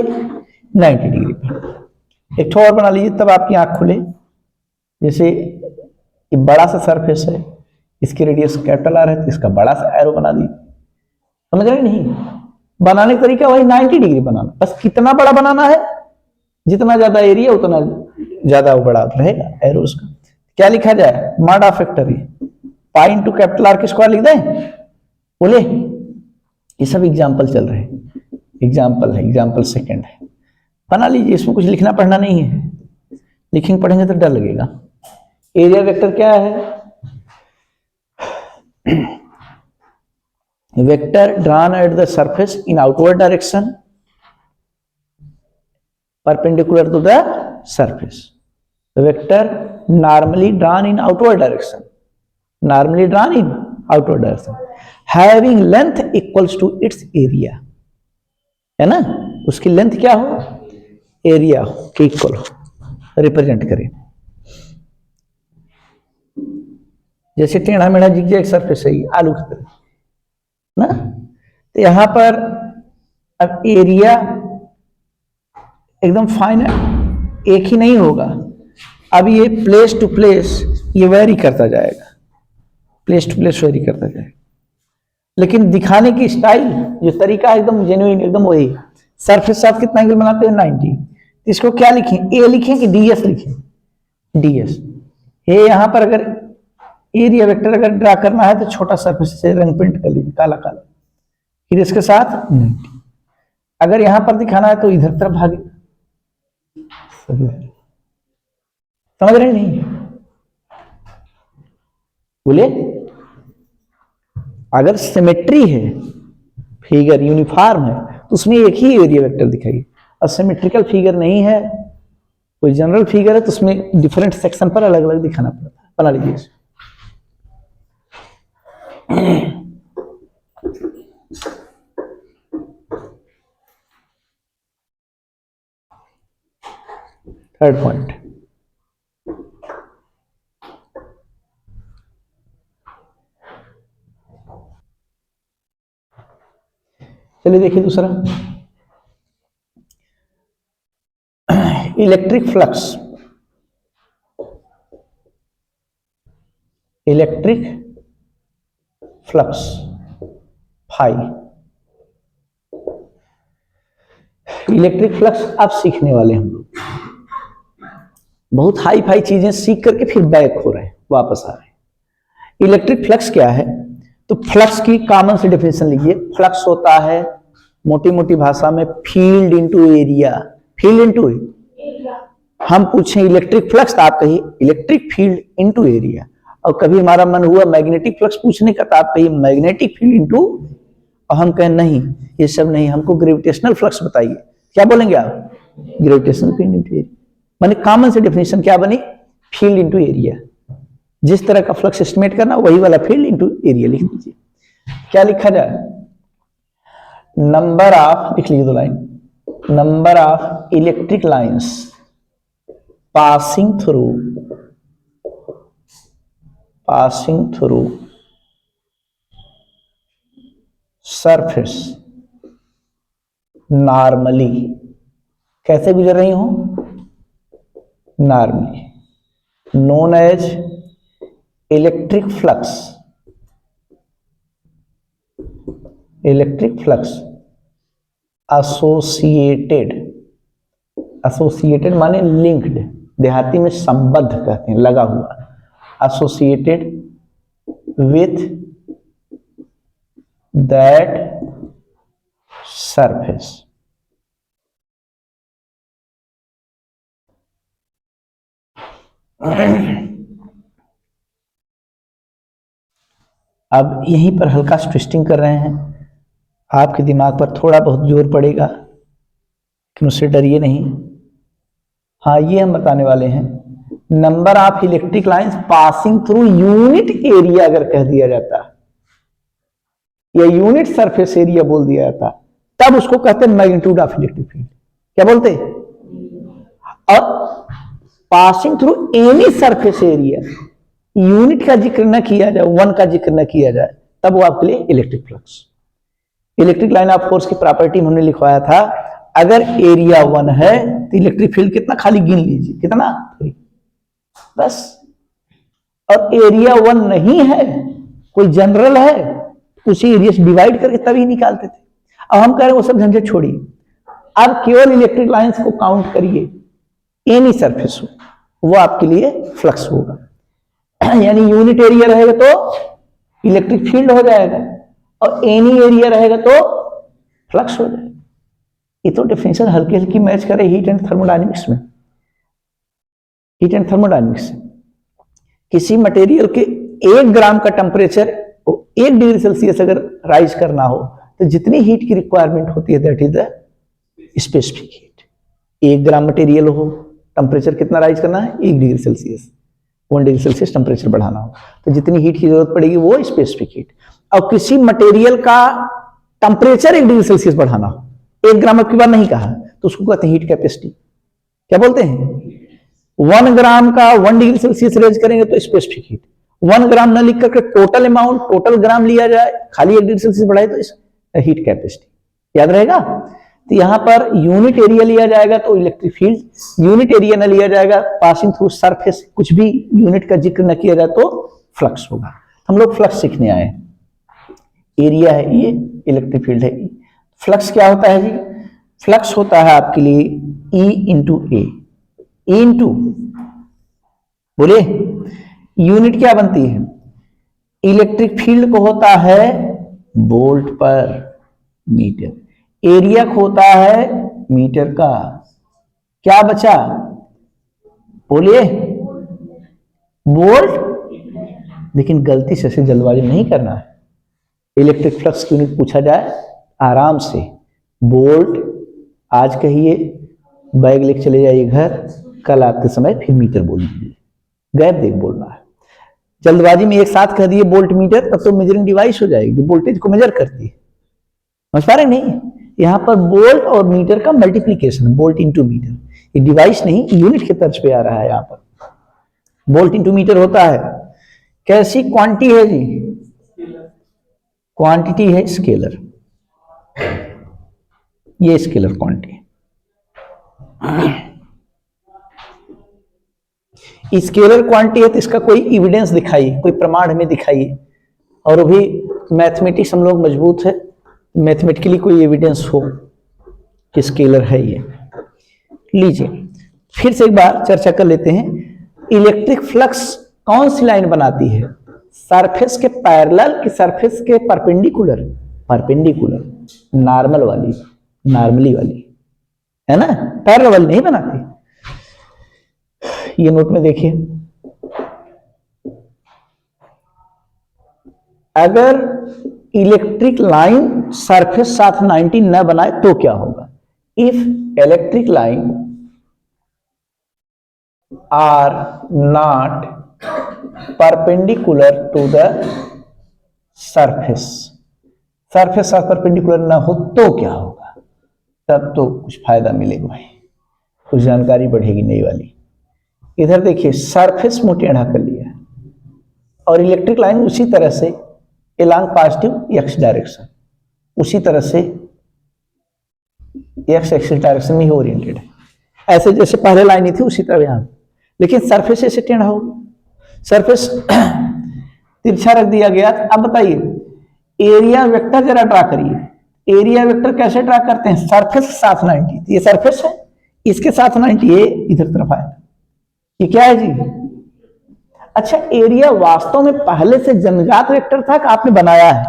S1: 90 डिग्री पे। एक और बना लीजिए, तब आपकी आंख खुले। जैसे ये बड़ा सा सरफेस है, इसकी रेडियस कैपिटल आर है, तो इसका बड़ा सा एरो बना दीजिए। समझ रहे नहीं? बनाने का तरीका वही 90 डिग्री बनाना, बस कितना बड़ा बनाना है, जितना ज्यादा एरिया उतना ज्यादा वो बड़ा रहेगा एरो उसका। क्या लिखा जाए? Mod of vector, pi into capital R के स्क्वायर लिख दें? बोले, ये सब एग्जाम्पल चल रहे हैं, एग्जाम्पल है, एग्जाम्पल सेकेंड है। बना लीजिए, इसमें कुछ लिखना पढ़ना नहीं है, लिखेंगे पढ़ेंगे तो डर लगेगा। एरिया वेक्टर क्या है? vector drawn at the surface in outward direction perpendicular to the surface. The vector normally drawn in outward direction, normally drawn in outward direction, having length equals to its area, है ना। उसकी length क्या हो? Area के equal हो, represent करें। जैसे टेढ़ा मेढ़ा जिगजैग सरफेस है, आलू की तरह ना। तो यहां पर अब एरिया एकदम फाइनल एक ही नहीं होगा। अब ये प्लेस टू प्लेस ये वेरी करता जाएगा, प्लेस टू प्लेस वेरी करता जाएगा, लेकिन दिखाने की स्टाइल जो तरीका है एकदम जेन्युइन, एकदम वही। सरफेस साथ कितना एंगल बनाते हैं? 90। इसको क्या लिखें? ए लिखें कि डीएस लिखें? डीएस। ये यहां पर अगर एरिया वेक्टर अगर ड्रा करना है तो छोटा सरफेस से रंग पेंट कर लीजिए, काला काला, फिर इसके साथ 90। अगर यहां पर दिखाना है तो इधर तरफ भागे। समझ रहे नहीं? बोले, अगर सिमेट्री है, फिगर यूनिफॉर्म है, तो उसमें एक ही एरिया वेक्टर दिखाई। और सिमेट्रिकल फिगर नहीं है, कोई जनरल फिगर है, तो उसमें डिफरेंट सेक्शन पर अलग अलग दिखाना पड़ता है। बना लीजिए। थर्ड पॉइंट, चलिए देखिए दूसरा, electric flux. Electric flux phi. Electric flux अब सीखने वाले हम लोग, बहुत हाई फाई चीजें सीख करके फिर बैक हो रहे हैं, वापस आ रहे हैं। इलेक्ट्रिक फ्लक्स क्या है? तो फ्लक्स की कॉमन से डेफिनेशन लिखिए। फ्लक्स होता है मोटी मोटी भाषा में field into area. Field into, हम पूछें इलेक्ट्रिक फ्लक्स तो आप कहिए इलेक्ट्रिक फील्ड इनटू एरिया। और कभी हमारा मन हुआ मैग्नेटिक फ्लक्स पूछने का तो आप कहिए मैग्नेटिक फील्ड इनटू, और हम कहें नहीं ये सब नहीं, हमको ग्रेविटेशनल फ्लक्स बताइए। क्या बोलेंगे आप? Gravitational field into area. माने कॉमन से डेफिनेशन क्या बनी? Field into area. जिस तरह का फ्लक्स एस्टिमेट करना वही वाला फील्ड इनटू एरिया लिख दीजिए। क्या लिखा जाए? नंबर ऑफ, लिख लीजिए 2 line, number of electric lines passing through surface normally। कैसे गुजर रही हूं? Normally, known as electric flux। Electric flux associated माने लिंक्ड, देहाती में संबद्ध कहते हैं, लगा हुआ, एसोसिएटेड विथ दैट सरफेस। अब यहीं पर हल्का ट्विस्टिंग कर रहे हैं, आपके दिमाग पर थोड़ा बहुत जोर पड़ेगा, लेकिन उससे डरिए नहीं। हाँ, ये हम बताने वाले हैं, number of electric lines passing through unit area अगर कह दिया जाता या यूनिट सरफेस एरिया बोल दिया जाता, तब उसको कहते हैं मैग्नीट्यूड ऑफ इलेक्ट्रिक फील्ड। क्या बोलते? और passing through any surface area, unit का जिक्र न किया जाए, वन का जिक्र न किया जाए, तब वो आपके लिए electric flux. Electric line of force की प्रॉपर्टी हमने लिखवाया था, अगर एरिया 1 है तो इलेक्ट्रिक फील्ड कितना, खाली गिन लीजिए कितना, 3 बस। और एरिया 1 नहीं है, कोई जनरल है, उसी एरिया से डिवाइड करके तभी निकालते थे। अब हम कह रहे हैं वो सब झंझट छोड़िए, अब केवल इलेक्ट्रिक लाइंस को काउंट करिए, एनी सरफेस हो वो आपके लिए फ्लक्स होगा। यानी यूनिट एरिया रहेगा तो इलेक्ट्रिक फील्ड हो जाएगा, और एनी एरिया रहेगा तो फ्लक्स हो जाएगा। ये तो डेफिनेशन हल्की हल्की मैच करे हीट एंड थर्मोडायनेमिक्स में। हीट एंड थर्मोडायनेमिक्स, किसी मटेरियल के 1 ग्राम का टेम्परेचर 1 डिग्री सेल्सियस अगर राइज करना हो तो जितनी हीट की रिक्वायरमेंट होती है that is the specific heat. 1 gram material हो, टेम्परेचर कितना राइज करना है? 1 degree Celsius, 1 degree Celsius temperature बढ़ाना हो तो जितनी हीट की जरूरत पड़ेगी वो स्पेसिफिक हीट। और किसी मटेरियल का टेम्परेचर 1 डिग्री सेल्सियस बढ़ाना हो, 1 ग्राम अब की बार नहीं कहा, तो उसको कहते हैं हीट कैपेसिटी। क्या बोलते हैं? 1 ग्राम का 1 डिग्री सेल्सियस रेज करेंगे तो स्पेसिफिक हीट। 1 ग्राम न लिख करके टोटल अमाउंट, टोटल ग्राम लिया जाए, खाली 1 डिग्री सेल्सियस बढ़ाए तो हीट कैपेसिटी। याद रहेगा? तो यहां पर यूनिट एरिया लिया जाएगा तो इलेक्ट्रिक फील्ड, यूनिट एरिया न लिया जाएगा, पासिंग थ्रू सरफेस, कुछ भी यूनिट का जिक्र न किया जाए तो फ्लक्स होगा। हम लोग फ्लक्स सीखने आए। एरिया है ये, इलेक्ट्रिक फील्ड है। फ्लक्स क्या होता है जी? फ्लक्स होता है आपके लिए E इंटू ए। E इंटू, बोले यूनिट क्या बनती है? इलेक्ट्रिक फील्ड को होता है वोल्ट पर मीटर, एरिया को होता है मीटर का। क्या बचा? बोलिए वोल्ट। लेकिन गलती से जल्दबाजी नहीं करना है, इलेक्ट्रिक फ्लक्स की यूनिट पूछा जाए आराम से वोल्ट आज कहिए, बैग लेके चले जाइए घर, कल आते समय फिर मीटर बोल दीजिए, गैप देख बोलना है। जल्दबाजी में एक साथ कह दिए वोल्ट मीटर, तब तो मेजरिंग डिवाइस हो जाएगी जो वोल्टेज को मेजर करती है। समझ पा रहे नहीं? यहां पर वोल्ट और मीटर का मल्टीप्लीकेशन, वोल्ट इंटू मीटर, ये डिवाइस नहीं यूनिट के तर्ज पे आ रहा है। यहां पर वोल्ट इंटू मीटर होता है। कैसी क्वांटिटी है जी? क्वांटिटी है स्केलर, ये स्केलर क्वांटिटी। स्केलर क्वांटिटी है तो इसका कोई एविडेंस दिखाइए, कोई प्रमाण हमें दिखाइए, और भी मैथमेटिक्स हम लोग मजबूत है, मैथमेटिकली कोई एविडेंस हो कि स्केलर है ये। लीजिए फिर से एक बार चर्चा कर लेते हैं। इलेक्ट्रिक फ्लक्स कौन सी लाइन बनाती है? सरफेस के पैरेलल कि सरफेस के परपेंडिकुलर? परपेंडिकुलर, नॉर्मल वाली, नॉर्मली वाली, है ना, पैरेलल वाली नहीं बनाती। ये नोट में देखिए, अगर इलेक्ट्रिक लाइन सरफेस साथ 90 न बनाए तो क्या होगा? If electric line are not perpendicular to the surface, surface साथ परपेंडिकुलर ना हो तो क्या होगा? तब तो कुछ फायदा मिलेगा भाई, कुछ जानकारी बढ़ेगी नई वाली। इधर देखिए सरफेस में टेढ़ा कर लिया और इलेक्ट्रिक लाइन उसी तरह से एलॉन्ग पॉजिटिव एक्स डायरेक्शन, उसी तरह से एक्स एक्सिस डायरेक्शन में ही ओरिएंटेड है, ऐसे जैसे पहले लाइन थी उसी तरह यहां, लेकिन सरफेस ऐसे टेढ़ा हो, सरफेस तिरछा रख दिया गया। अब बताइए एरिया वेक्टर जरा ड्रा करिए। एरिया वेक्टर कैसे ड्रा करते हैं? सरफेस के साथ 90, ये सरफेस है, इसके साथ 90, ये इधर तरफ आएगा, ये क्या है जी? अच्छा, एरिया वास्तव में पहले से जन्मजात वेक्टर था कि आपने बनाया है?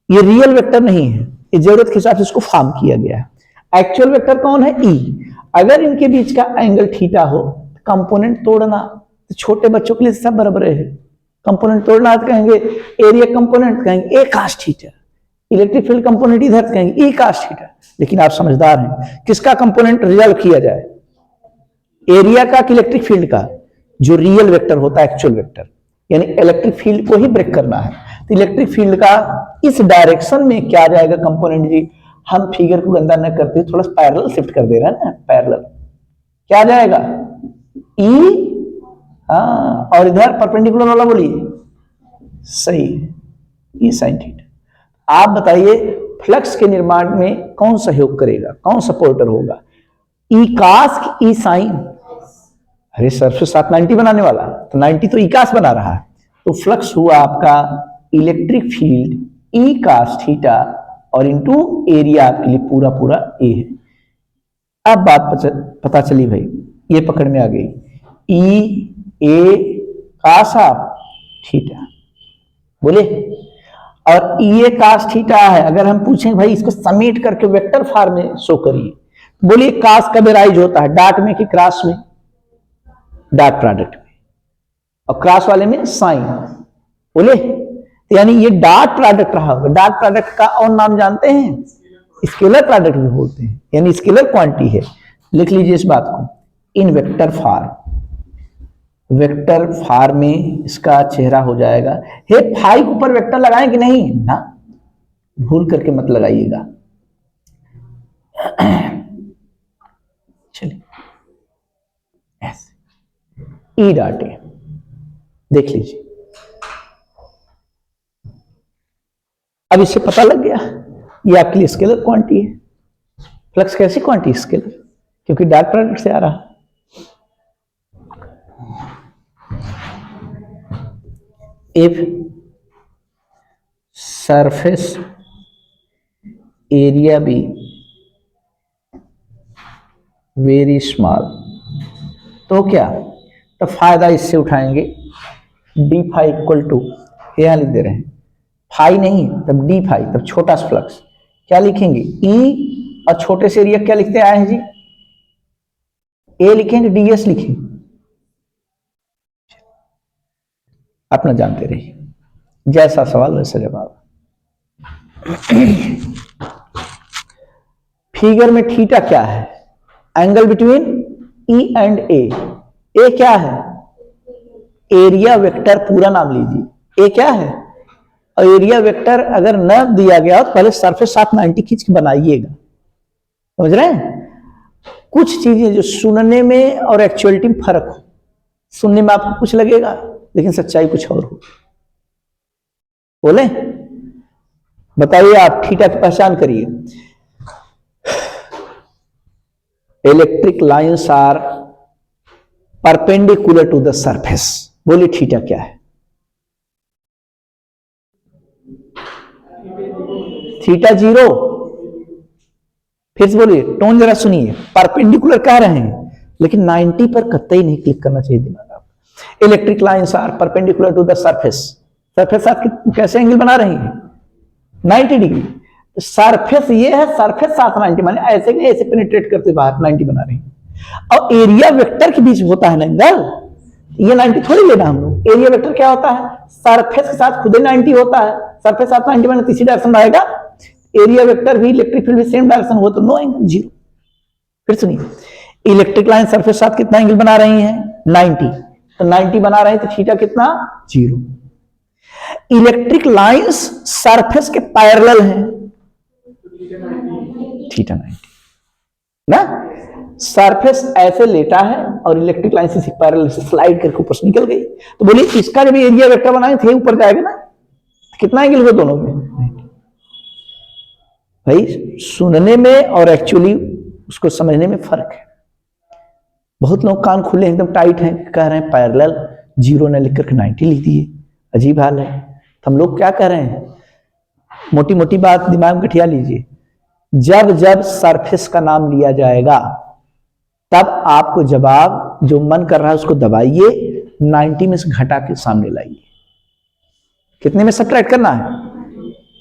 S1: ये रियल वेक्टर नहीं है, ये जरूरत के हिसाब से इसको फॉर्म किया गया है। एक्चुअल वेक्टर कौन है? ई। अगर इनके बीच का एंगल थीटा हो, कंपोनेंट तोड़ना, तो छोटे बच्चों के लिए सब बराबर है। कंपोनेंट तोड़ना तो कहेंगे एरिया कंपोनेंट, कहेंगे A cos theta, electric field component इधर कहेंगे ई कास थीटा। लेकिन आप समझदार हैं, किसका कंपोनेंट रिजॉल्व किया जाए? एरिया का कि इलेक्ट्रिक फील्ड का? जो रियल वेक्टर होता है, एक्चुअल वेक्टर, यानी इलेक्ट्रिक फील्ड को ही ब्रेक करना है। तो इलेक्ट्रिक फील्ड का इस डायरेक्शन में क्या जाएगा कंपोनेंट जी? हम फिगर को गंदा न करते हुए थोड़ा पैरेलल शिफ्ट कर दे रहे हैं ना, पैरेलल क्या जाएगा? ई। हाँ, और इधर परपेंडिकुलर वाला बोलिए, सही, ई साइन थीटा। आप बताइए फ्लक्स के निर्माण में कौन सहयोग करेगा, कौन सपोर्टर होगा? ई कास की ई साइन? अरे सरफेस साथ 90 बनाने वाला, तो 90 तो ई कास बना रहा है, तो फ्लक्स हुआ आपका electric field E cos theta, और इंटू एरिया आपके लिए पूरा पूरा ए है। अब बात पता चली भाई, ये पकड़ में आ गई, ई ए कास ऑफ थीटा बोले, और ई ए कास थीटा है। अगर हम पूछें भाई इसको समेट करके वेक्टर फॉर्म में शो करिए, बोलिए कास कब राइज होता है? डॉट में कि क्रॉस में? डॉट प्रोडक्ट में, और क्रॉस वाले में साइन, बोले, यानी ये डॉट प्रोडक्ट रहा होगा। डॉट प्रोडक्ट का और नाम जानते हैं? स्केलर प्रोडक्ट भी बोलते हैं, यानी स्केलर क्वांटिटी है। लिख लीजिए इस बात को, इन वेक्टर फॉर्म, वेक्टर फॉर्म में इसका चेहरा हो जाएगा। हे फाई के ऊपर वेक्टर लगाएं कि नहीं ना, भूल करके मत लगाइएगा। चलिए ऐसे ई डॉट ए देख लीजिए। अब इससे पता लग गया ये आपके लिए स्केलर क्वांटिटी है। फ्लक्स कैसी क्वांटिटी? स्केलर, क्योंकि डॉट प्रोडक्ट से आ रहा। If surface area be very small, तो क्या? तो फायदा इससे उठाएंगे, डी फाई इक्वल टू, यहां लिख दे रहे हैं फाई नहीं, तब डी फाई, तब छोटा सा फ्लक्स क्या लिखेंगे? ई, और छोटे से एरिया क्या लिखते आए हैं जी? ए लिखेंगे, डीएस लिखेंगे, अपना जानते रहिए। जैसा सवाल वैसा जवाब। फिगर में थीटा क्या है? एंगल बिटवीन ई एंड ए। ए क्या है? एरिया वेक्टर, पूरा नाम लीजिए। ए क्या है? और एरिया वेक्टर अगर न दिया गया तो पहले सरफेस आप 90 खींच के बनाइएगा। समझ रहे हैं? कुछ चीजें जो सुनने में और एक्चुअलिटी में फर्क हो। सुनने में आपको कुछ लगेगा लेकिन सच्चाई कुछ और हो। बोले बताइए आप थीटा की पहचान करिए। Electric lines are perpendicular to the surface. बोलिए थीटा क्या है? थीटा 0। फिर से बोलिए, टोन जरा सुनिए। परपेंडिकुलर कह रहे हैं लेकिन 90 पर कतई नहीं क्लिक करना चाहिए दिमाग आप। Electric lines are perpendicular to the surface. Surface आप कैसे एंगल बना रही हैं? 90 डिग्री। सरफेस ये है, सरफेस साथ 90 माने ऐसे नहीं, ऐसे पेनिट्रेट करते बाहर 90 बना रही है। और एरिया वेक्टर के बीच होता है ना एंगल, ये 90 थोड़ी लेना हम लोग। एरिया वेक्टर क्या होता है? सरफेस के साथ खुद ही 90 होता है। सरफेस साथ 90 माने तीसरी डायरेक्शन में आएगा। एरिया वेक्टर भी इलेक्ट्रिक फील्ड भी सेम डायरेक्शन हो तो नो एंगल, 0। फिर सुनिए, इलेक्ट्रिक लाइन सरफेस साथ कितना एंगल बना रही है? 90। तो 90 बना रहे हैं तो थीटा कितना? 0। इलेक्ट्रिक लाइंस सरफेस के पैरेलल हैं, थीटा 90 ना। सरफेस ऐसे लेटा है और इलेक्ट्रिक लाइन से पैरेलल से स्लाइड करके ऊपर से निकल गई। तो बोलिए इसका जब एरिया वेक्टर बनाए थे ऊपर जाएगा ना, तो कितना एंगल हुआ दोनों में? भाई सुनने में और एक्चुअली उसको समझने में फर्क है। बहुत लोग कान खुले एकदम टाइट हैं, कह रहे हैं पैरेलल, 0 ने लिख करके 90 लिख दिए। अजीब हाल है। तो हम लोग क्या कह रहे हैं? मोटी मोटी बात दिमाग में गठिया लीजिए। जब जब सरफेस का नाम लिया जाएगा तब आपको जवाब जो मन कर रहा है उसको दबाइए, 90 में से घटा के सामने लाइए। कितने में सब्ट्रैक्ट करना है?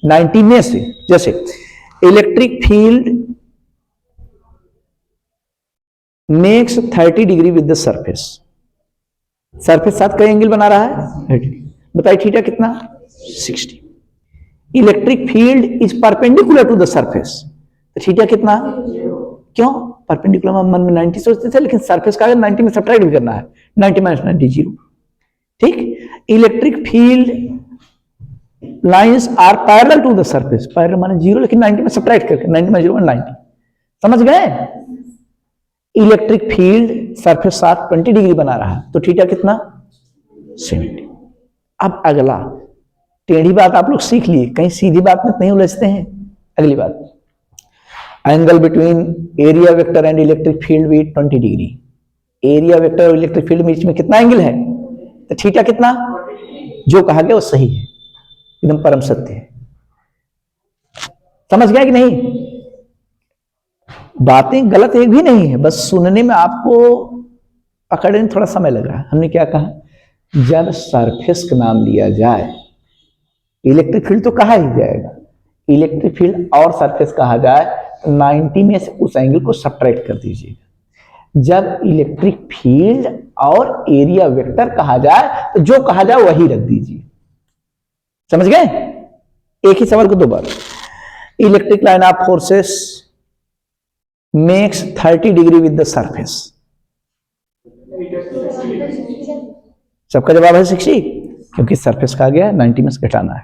S1: 90 में से। जैसे electric field makes 30 degree with the surface. Surface साथ का एंगल बना रहा है, बताइए थीटा कितना? 60। Electric field is perpendicular to the surface, तो थीटा कितना? क्यों? परपेंडिकुलर में मन में 90 सोचते थे, लेकिन सरफेस का 90 में सब्ट्रैक्ट भी करना है। 90 माइनस 90 0। ठीक। Electric field lines are parallel to the surface. Parallel माने 0, लेकिन 90 में सब्ट्रैक्ट करके 90 माइनस 0 90। समझ गए? इलेक्ट्रिक फील्ड सरफेस साथ 20 डिग्री बना रहा है, तो थीटा कितना? 70। अब अगला टेढ़ी बात आप लोग सीख लिए, कहीं सीधी बात में नहीं उलझते हैं। अगली बात, angle between area vector and electric field भी 20 डिग्री। एरिया वेक्टर और इलेक्ट्रिक फील्ड बीच में कितना एंगल है? तो थीटा कितना? जो कहा गया वो सही है, एकदम परम सत्य है। समझ गया कि नहीं? बातें गलत एक भी नहीं है, बस सुनने में आपको पकड़ने में थोड़ा समय लग रहा है। हमने क्या कहा? जब सरफेस का नाम लिया जाए, इलेक्ट्रिक फील्ड तो कहा ही जाएगा, इलेक्ट्रिक फील्ड और सरफेस कहा जाए तो 90 में से उस एंगल को सब्ट्रैक्ट कर दीजिएगा। जब इलेक्ट्रिक फील्ड और एरिया वेक्टर कहा जाए तो जो कहा जाए वही रख दीजिए। समझ गए? एक ही सवाल को दो बार। Electric line of forces makes 30 degree with the surface. सबका जवाब है 60, क्योंकि सरफेस का गया 90 में से घटाना है।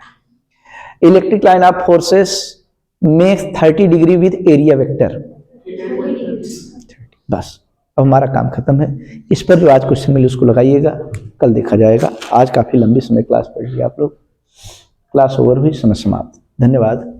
S1: Electric line of forces makes 30 degree with area vector. बस अब हमारा काम खत्म है। इस पर जो आज क्वेश्चन मिले उसको लगाइएगा, कल देखा जाएगा। आज काफी लंबी समय क्लास पढ़ ली आप लोग। क्लास ओवर हुई, समय समाप्त। धन्यवाद।